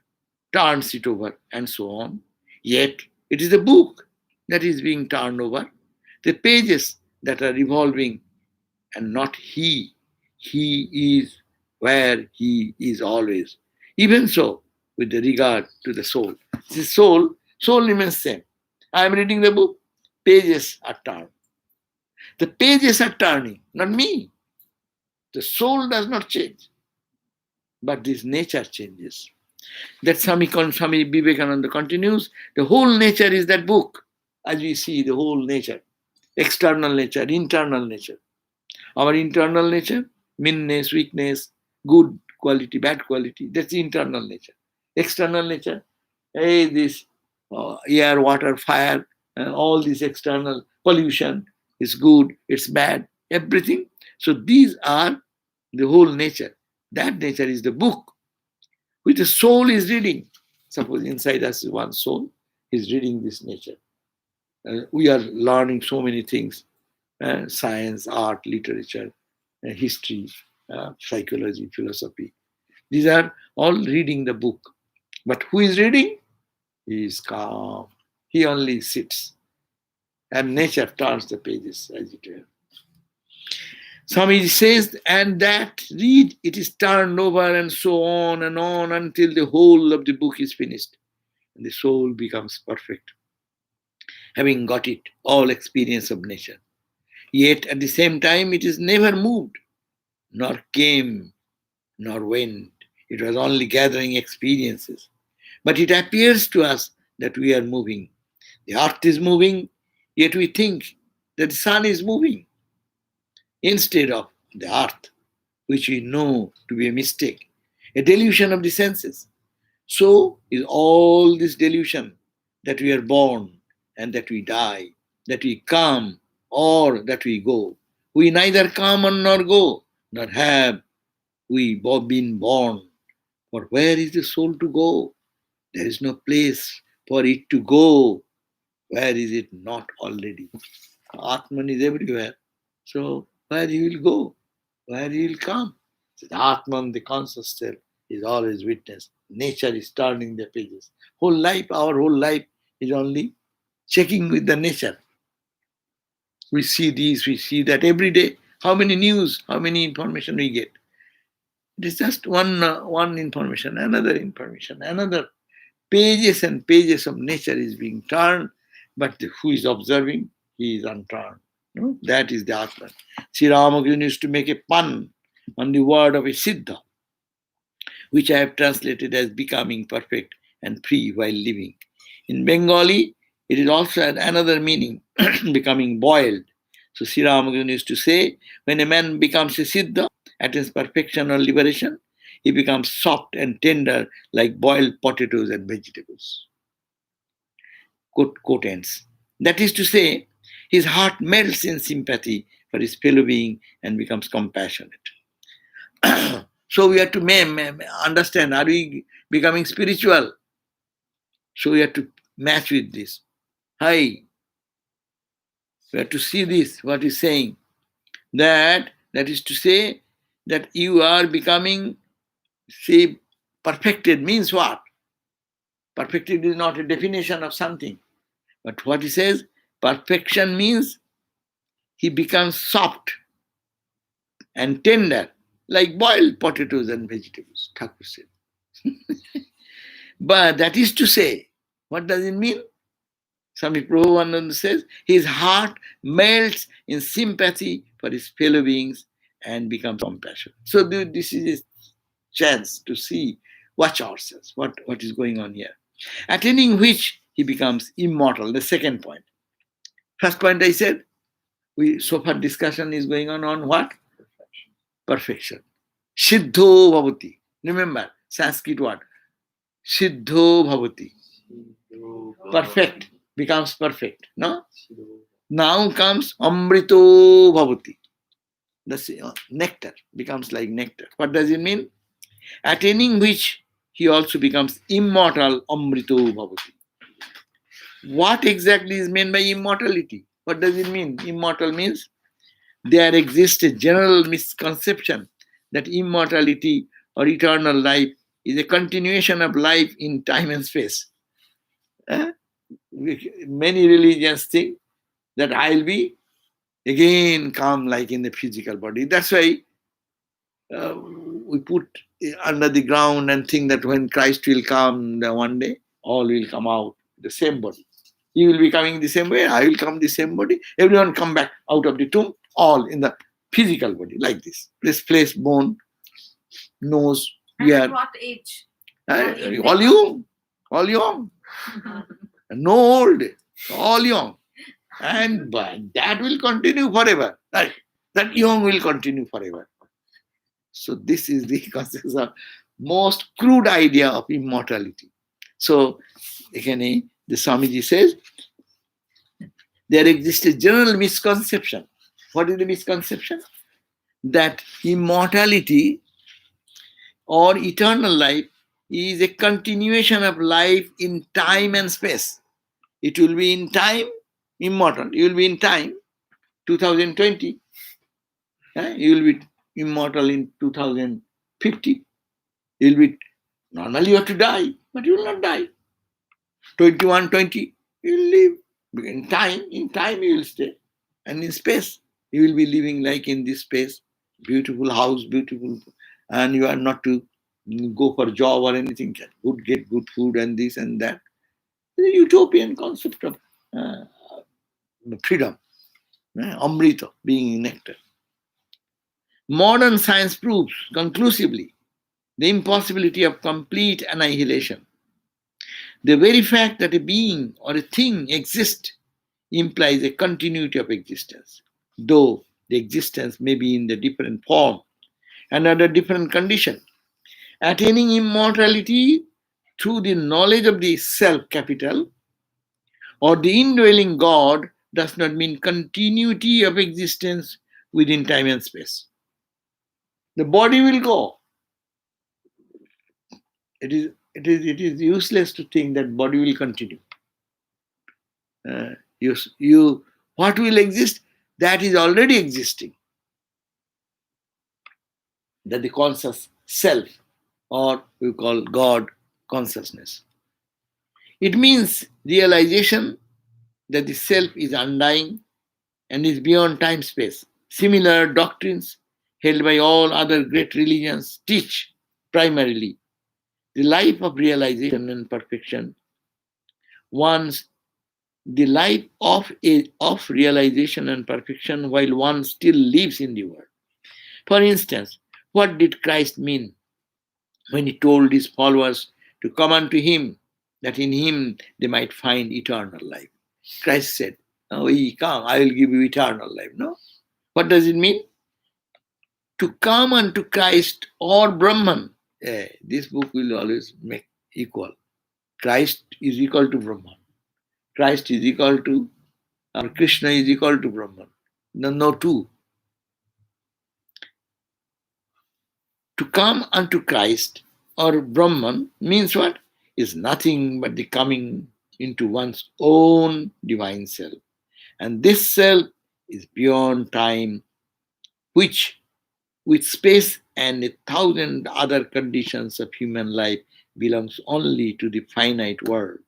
turns it over, and so on. Yet it is the book that is being turned over, the pages that are revolving, and not he. He is where he is always. Even so, with the regard to the soul. The soul remains same. I am reading the book, pages are turned. The pages are turning, not me. The soul does not change, but this nature changes. That Swami Vivekananda continues, the whole nature is that book, as we see the whole nature, external nature, internal nature. Our internal nature, meanness, weakness, good quality, bad quality, that's the internal nature. External nature, this air, water, fire, and all this external pollution is good, it's bad, everything. So these are the whole nature. That nature is the book which the soul is reading. Suppose inside us is one soul, is reading this nature. We are learning so many things, science, art, literature, history, psychology, philosophy. These are all reading the book. But who is reading? He is calm. He only sits. And nature turns the pages as it were. Swamiji says, and that read, it is turned over and so on until the whole of the book is finished. And the soul becomes perfect, having got it, all experience of nature. Yet at the same time, it is never moved, nor came, nor went. It was only gathering experiences. But it appears to us that we are moving. The earth is moving, yet we think that the sun is moving instead of the earth, which we know to be a mistake, a delusion of the senses. So is all this delusion that we are born and that we die, that we come or that we go. We neither come nor go, nor have we been born. For where is the soul to go? There is no place for it to go. Where is it not already? Atman is everywhere. So where he will go? Where he will come? The Atman, the conscious self, is always witness. Nature is turning the pages. Whole life, our whole life is only checking with the nature. We see this, we see that every day. How many news, how many information we get? It is just one information, another information, another. Pages and pages of nature is being turned, but who is observing? He is unturned. No? That is the Atman. Sri Ramakrishna used to make a pun on the word of a Siddha, which I have translated as becoming perfect and free while living. In Bengali, it is also another meaning, becoming boiled. So Sri Ramakrishna used to say, when a man becomes a Siddha, attains perfection or liberation, he becomes soft and tender like boiled potatoes and vegetables. Quote ends. That is to say, His heart melts in sympathy for his fellow being and becomes compassionate. So we have to understand, are we becoming spiritual? So we have to match with this. Hi, we have to see this, what he's saying. That is to say that you are becoming, say, perfected means what? Perfected is not a definition of something. But what he says, perfection means he becomes soft and tender, like boiled potatoes and vegetables, Thakur said. But that is to say, what does it mean? Swami Prabhupada says, his heart melts in sympathy for his fellow beings and becomes compassionate. So this is a chance to see, watch ourselves, what is going on here. Attaining which he becomes immortal, the second point. First point I said, so far discussion is going on what? Perfection. Siddho bhavati. Remember, Sanskrit word. Siddho bhavati. Perfect becomes perfect. No? Now comes amrito bhavati. The nectar becomes like nectar. What does it mean? Attaining which he also becomes immortal, amrito bhavati. What exactly is meant by immortality? What does it mean? Immortal means there exists a general misconception that immortality or eternal life is a continuation of life in time and space. Many religions think that I'll be again come like in the physical body. That's why we put under the ground and think that when Christ will come one day, all will come out the same body. He will be coming the same way, I will come the same body. Everyone come back out of the tomb, all in the physical body, like this. This flesh, bone, nose, And ear. at what age? All young. All young. No old. All young. And that will continue forever. Right? That young will continue forever. So this is the concept of most crude idea of immortality. So again, the Swamiji says, there exists a general misconception. What is the misconception? That immortality or eternal life is a continuation of life in time and space. It will be in time, immortal. You will be in time, 2020. You will be immortal in 2050. You will be, normally you have to die, but you will not die. 2120, you will live. In time you will stay. And in space, you will be living like in this space. Beautiful house, beautiful, and you are not to go for job or anything. Get good food and this and that. The utopian concept of freedom, amrita, being nectar. Modern science proves conclusively the impossibility of complete annihilation. The very fact that a being or a thing exists implies a continuity of existence, though the existence may be in the different form and under different condition. Attaining immortality through the knowledge of the self capital or the indwelling God does not mean continuity of existence within time and space. The body will go. It is useless to think that body will continue. What will exist? That is already existing. That the conscious self, or we call God consciousness. It means realization that the self is undying and is beyond time space. Similar doctrines held by all other great religions teach primarily the life of realization and perfection. One's the life of realization and perfection while one still lives in the world. For instance, what did Christ mean when he told his followers to come unto him, that in him they might find eternal life? Christ said, "Oh, ye come, I will give you eternal life." No? What does it mean? To come unto Christ or Brahman. This book will always make equal. Christ is equal to Brahman. Christ is equal to or Krishna is equal to Brahman. No, no two. To come unto Christ or Brahman means what? Is nothing but the coming into one's own divine self. And this self is beyond time, which, with space and a thousand other conditions of human life, belongs only to the finite world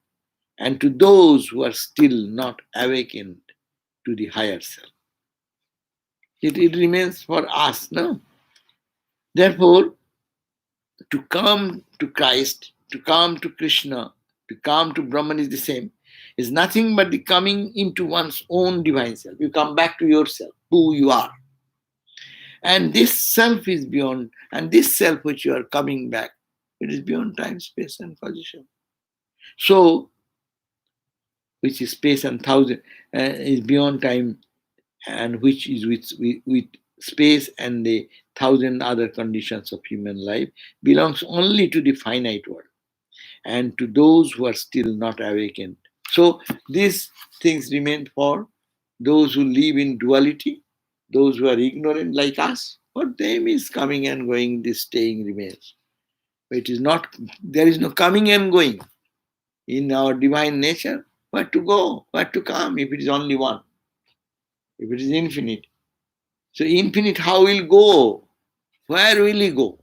and to those who are still not awakened to the higher self. It remains for us, no? Therefore, to come to Christ, to come to Krishna, to come to Brahman is the same. Is nothing but the coming into one's own divine self. You come back to yourself, who you are. And this self is beyond, and this self which you are coming back, it is beyond time, space, and position. So, which is space and thousand, is beyond time, and which is with space and the thousand other conditions of human life, belongs only to the finite world and to those who are still not awakened. So these things remain for those who live in duality, those who are ignorant like us. For them is coming and going, this staying remains. It is not, there is no coming and going in our divine nature. Where to go? Where to come if it is only one? If it is infinite. So infinite, how will go? Where will he go?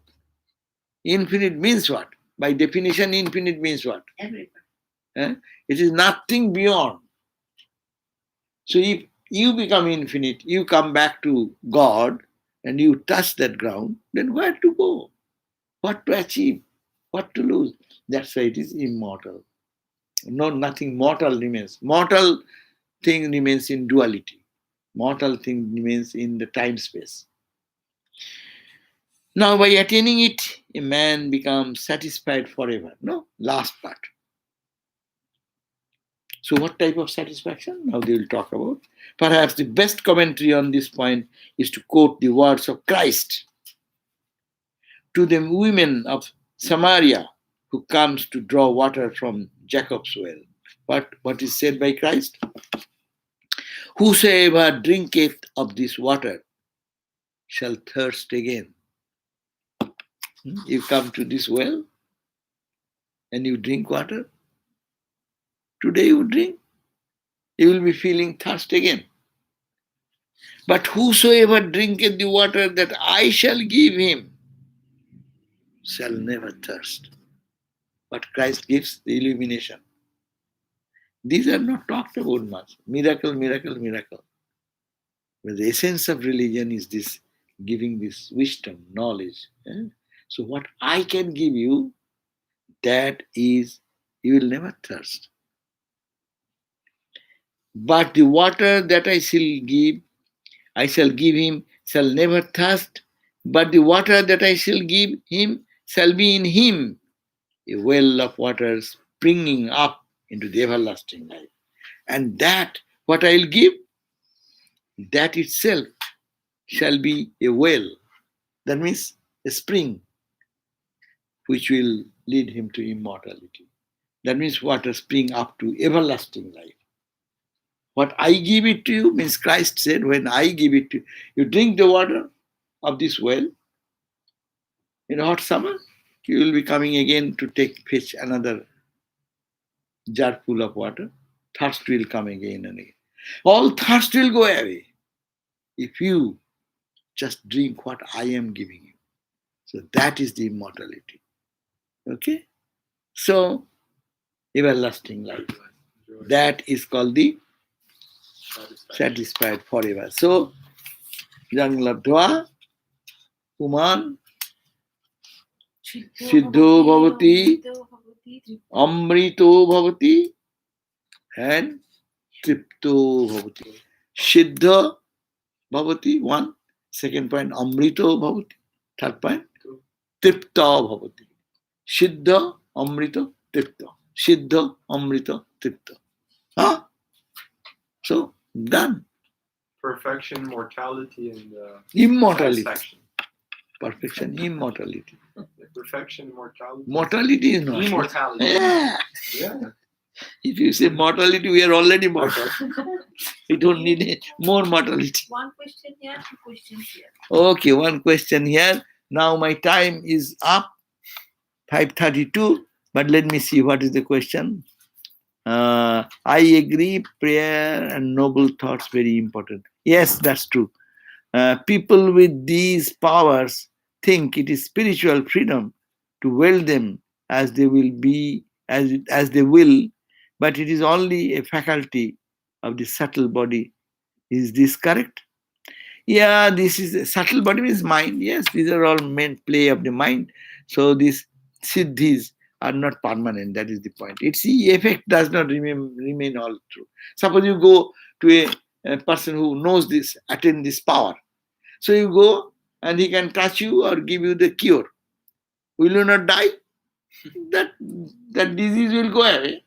Infinite means what? By definition, infinite means what? Everywhere. It is nothing beyond. So if you become infinite, you come back to God and you touch that ground, then where to go? What to achieve? What to lose? That's why it is immortal. No, nothing mortal remains. Mortal thing remains in duality. Mortal thing remains in the time space. Now, by attaining it, a man becomes satisfied forever. No, last part. So, what type of satisfaction? Now they will talk about. Perhaps the best commentary on this point is to quote the words of Christ to the women of Samaria who comes to draw water from Jacob's well. What is said by Christ? Whosoever drinketh of this water shall thirst again. You come to this well and you drink water. Today you drink, you will be feeling thirst again. But whosoever drinketh the water that I shall give him shall never thirst. But Christ gives the illumination. These are not talked about much. Miracle, miracle, miracle. But the essence of religion is this, giving this wisdom, knowledge. So what I can give you, that is, you will never thirst. But the water that I shall give him, shall never thirst. But the water that I shall give him shall be in him, a well of water springing up into the everlasting life. And that, what I'll give, that itself shall be a well. That means a spring which will lead him to immortality. That means water spring up to everlasting life. What I give it to you means Christ said, when I give it to you, you drink the water of this well in hot summer, you will be coming again to fetch another jar full of water. Thirst will come again and again. All thirst will go away if you just drink what I am giving you. So that is the immortality. Okay? So, everlasting life. That is called the satisfied forever. So, Jang Labdhva, Puman, Siddho Bhavati, Amrito Bhavati, and Tripto Bhavati. Siddha Bhavati, one. Second point, Amrito Bhavati. Third point, Tripta Bhavati. Siddha, Amrita, Tripta. Siddha, Amrita, Tripta. Huh? So, done. Perfection, mortality, and Immortality. satisfaction. Perfection, immortality. Perfection, mortality. Mortality is not. Immortality. Yeah. Yeah. If you say mortality, we are already mortal. We don't need more mortality. One question here, two questions here. Okay, one question here. Now my time is up, 5:32. But let me see what is the question. I agree, prayer and noble thoughts very important. Yes, that's true. People with these powers think it is spiritual freedom to wield them as they will be as they will, but it is only a faculty of the subtle body. Is this correct? Yeah, this is a subtle body means mind. Yes, these are all meant play of the mind. So these siddhis are not permanent. That is the point. Its effect does not remain all true. Suppose you go to a person who knows this, attain this power. So you go and he can touch you or give you the cure. Will you not die? That that disease will go away.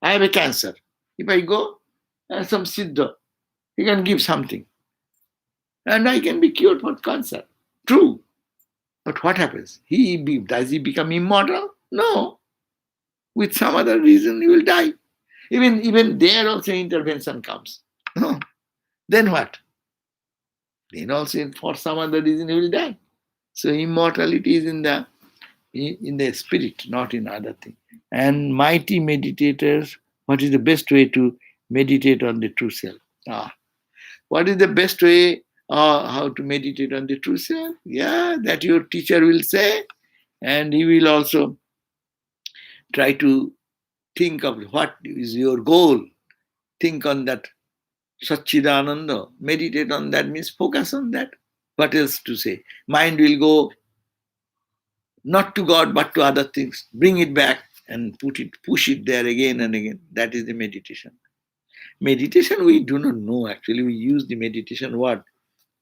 I have a cancer. If I go some siddha, he can give something, and I can be cured for cancer. True. But what happens? Does he become immortal? No. With some other reason, he will die. Even there also intervention comes. No. Then what? Then also for some other reason he will die. So immortality is in the spirit, not in other thing. And mighty meditators, what is the best way to meditate on the true self? What is the best way how to meditate on the true self? Yeah, that your teacher will say, and he will also try to think of what is your goal. Think on that Satchidananda. Meditate on that means focus on that. What else to say? Mind will go not to God but to other things. Bring it back and push it there again and again. That is the meditation. Meditation we do not know actually. We use the meditation word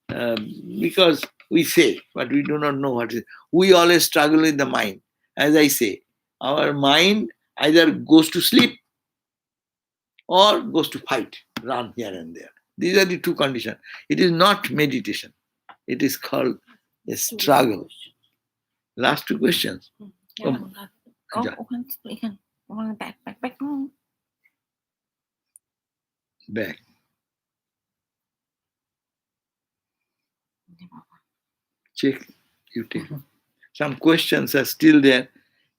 because we say, but we do not know what is. We always struggle with the mind. As I say, our mind either goes to sleep or goes to fight, run here and there. These are the two conditions. It is not meditation. It is called a struggle. Last two questions. Yeah, Yeah. Back. Check. You take. Some questions are still there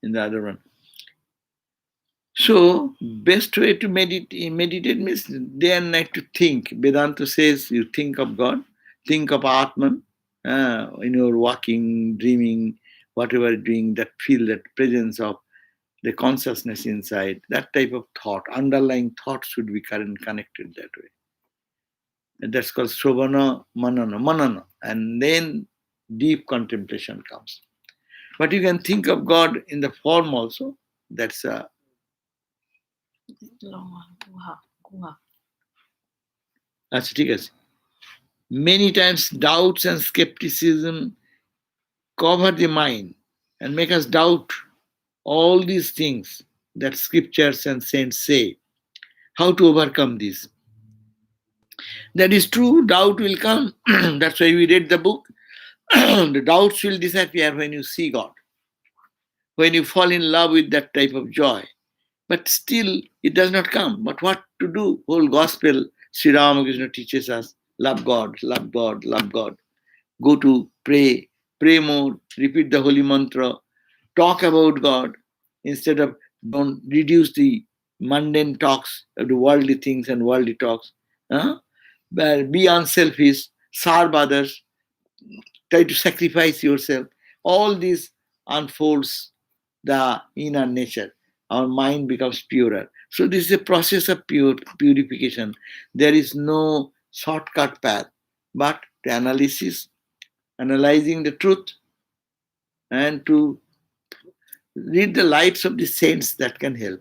in the other one. So, best way to meditate means day and night to think. Vedanta says you think of God, think of Atman, in your walking, dreaming, whatever you're doing, that feel that presence of the consciousness inside, that type of thought, underlying thought should be connected that way. And that's called Sravana Manana. And then deep contemplation comes. But you can think of God in the form also. That's a আচ্ছা ঠিক আছে. Many times doubts and skepticism cover the mind and make us doubt all these things that scriptures and saints say. How to overcome this? That is true, doubt will come. That's why we read the book. The doubts will disappear when you see God, when you fall in love with that type of joy. But still, it does not come. But what to do? Whole gospel, Sri Ramakrishna teaches us, love God, love God, love God. Go to pray more, repeat the holy mantra, talk about God, instead of don't reduce the mundane talks of the worldly things and worldly talks. But be unselfish, serve others, try to sacrifice yourself. All this unfolds the inner nature. Our mind becomes purer. So this is a process of purification. There is no shortcut path, but the analyzing the truth, and to read the lives of the saints that can help.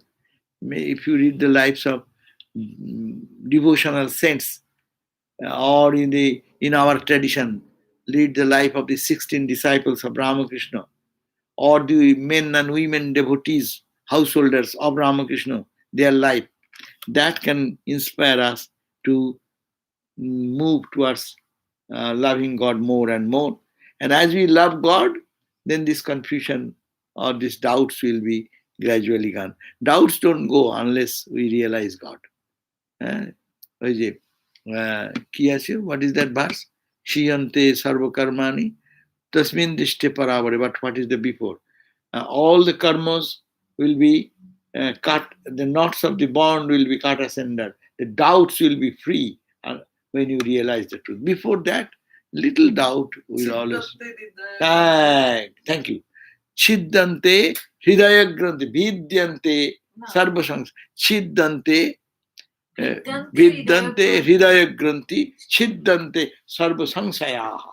If you read the lives of devotional saints, or in our tradition, read the life of the 16 disciples of Ramakrishna, or the men and women devotees, householders of Ramakrishna, their life, that can inspire us to move towards loving God more and more. And as we love God, then this confusion or these doubts will be gradually gone. Doubts don't go unless we realize God. ওই যে Ki ache? What is that verse? Shiyante sarva karmani tasmin dishte paravare. But what is the before? All the karmas will be cut, the knots of the bond will be cut asunder, the doubts will be free when you realize the truth. Before that, little doubt will always. Thank you. Chiddante hridaya granthi vidyante sarvasangs. Chiddante vidyante hridaya granthi chiddante sarvasangshayaha.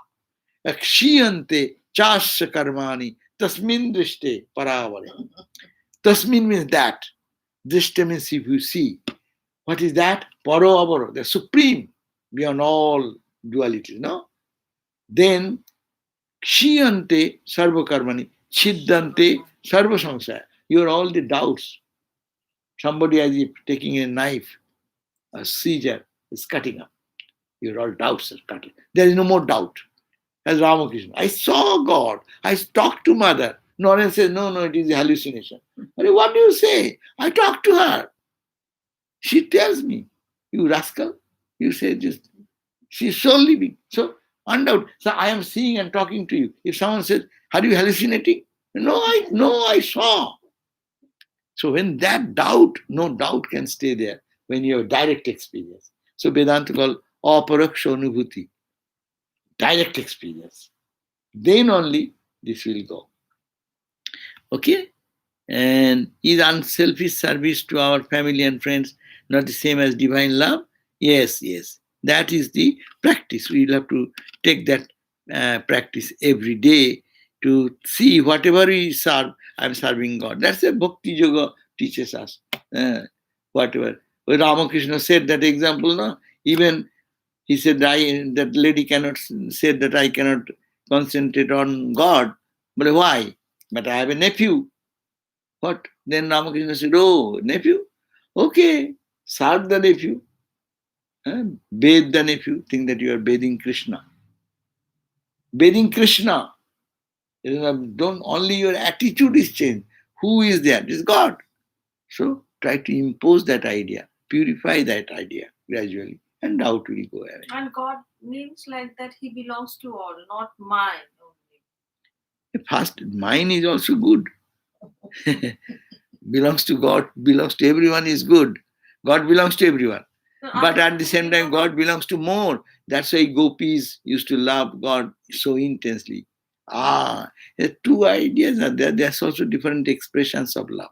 Akshiyante chasya karmani tasmin drishte paravare. Tasmin means that. Drishta means if you see. What is that? Paro avaro, the supreme, beyond all dualities, no? Then kshiyante sarva karmani, chiddante sarva samsaya. Your all the doubts. Somebody as if taking a knife, a seizure is cutting up. Your all doubts are cutting. There is no more doubt. As Ramakrishna, I saw God. I talked to mother. Naren says, no, it is a hallucination. But what do you say? I talked to her. She tells me, you rascal, you say this. She's so living. So, undoubted. So I am seeing and talking to you. If someone says, are you hallucinating? No, I saw. So when that doubt, no doubt can stay there when you have direct experience. So Vedanta called aparaksha anubhuti, direct experience. Then only this will go. Okay? And is unselfish service to our family and friends not the same as divine love? Yes. That is the practice. We will have to take that practice every day to see whatever we serve, I'm serving God. That's what Bhakti Yoga teaches us. Whatever. When Ramakrishna said that example, no? Even he said, that lady cannot say that I cannot concentrate on God. But why? But I have a nephew. What? Then Ramakrishna said, oh, nephew? Okay, serve the nephew. Bathe the nephew. Think that you are bathing Krishna. Bathing Krishna. Don't only your attitude is changed. Who is there? It is God. So try to impose that idea, purify that idea gradually, and doubt will go away. And God means like that He belongs to all, not mine only. First, mine is also good. Belongs to God, belongs to everyone is good. God belongs to everyone. So But at the same time, God belongs to more. That's why gopis used to love God so intensely. The two ideas are there. There's also different expressions of love.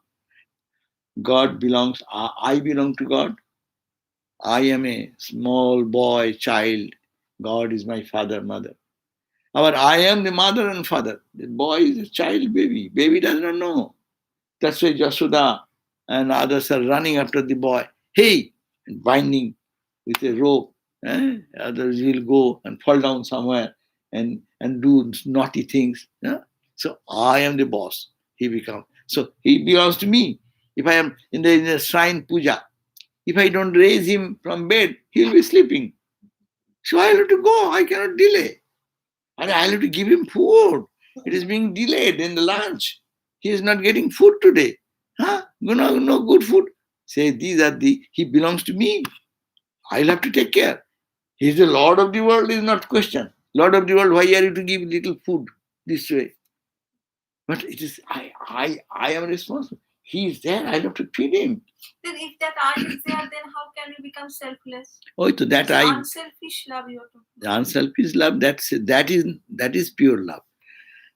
God belongs, I belong to God. I am a small boy, child. God is my father, mother. Or I am the mother and father. The boy is a child, baby. Baby does not know. That's why Yashoda and others are running after the boy. Hey, and binding with a rope. Others will go and fall down somewhere and do naughty things. So I am the boss. He becomes. So he belongs to me. If I am in the shrine puja, if I don't raise him from bed, he'll be sleeping. So I have to go. I cannot delay. And I have to give him food. It is being delayed in the lunch. He is not getting food today. No good food. Say, he belongs to me. I'll have to take care. He is the Lord of the world, is not question. Lord of the world, why are you to give little food this way? But it is, I am responsible. He is there, I have to feed him. Then if that I is there, then how can we become selfless? Oh, so that I unselfish love you are talking about. The unselfish love, that is pure love.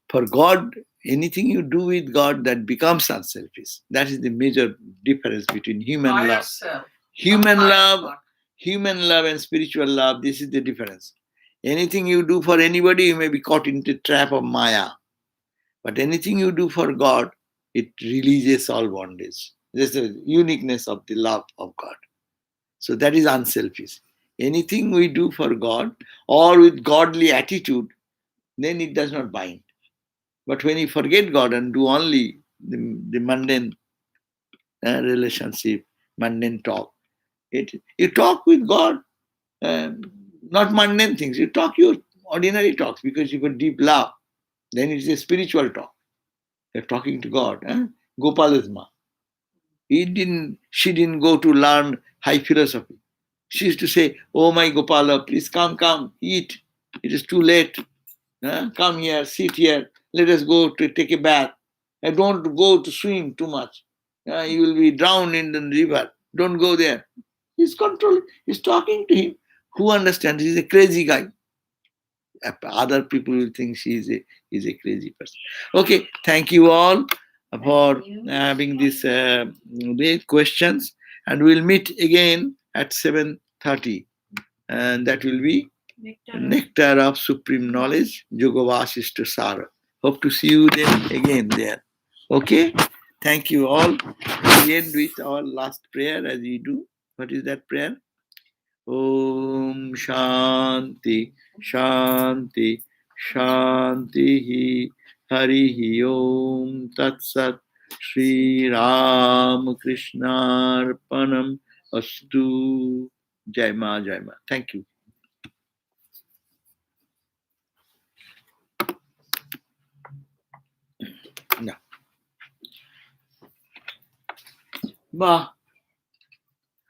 For God, anything you do with God, that becomes unselfish. That is the major difference between human love. Human love and spiritual love, this is the difference. Anything you do for anybody, you may be caught into the trap of Maya. But anything you do for God, it releases all bondage. There's the uniqueness of the love of God. So that is unselfish. Anything we do for God or with godly attitude, then it does not bind. But when you forget God and do only the mundane relationship, mundane talk, you talk with God, not mundane things. You talk your ordinary talks because you have deep love. Then it's a spiritual talk. You're talking to God. Gopalisma. She didn't go to learn high philosophy. She used to say, "Oh my Gopala, please come, eat. It is too late. Come here, sit here. Let us go to take a bath. And don't go to swim too much. You will be drowned in the river. Don't go there." He's controlling. He's talking to him. Who understands? He's a crazy guy. Other people will think he's a crazy person. Okay, thank you all for having these questions, and we'll meet again at 7:30, and that will be Nectar of Supreme Knowledge, Yoga Vasishta Sara. Hope to see you then again there. Okay, thank you all. We end with our last prayer as we do. What is that prayer? Om Shanti Shanti Shanti Hari Om Tat Sat Shri Ram Krishna Arpanam Astu. Jai Ma Jai Ma. Thank you. Now,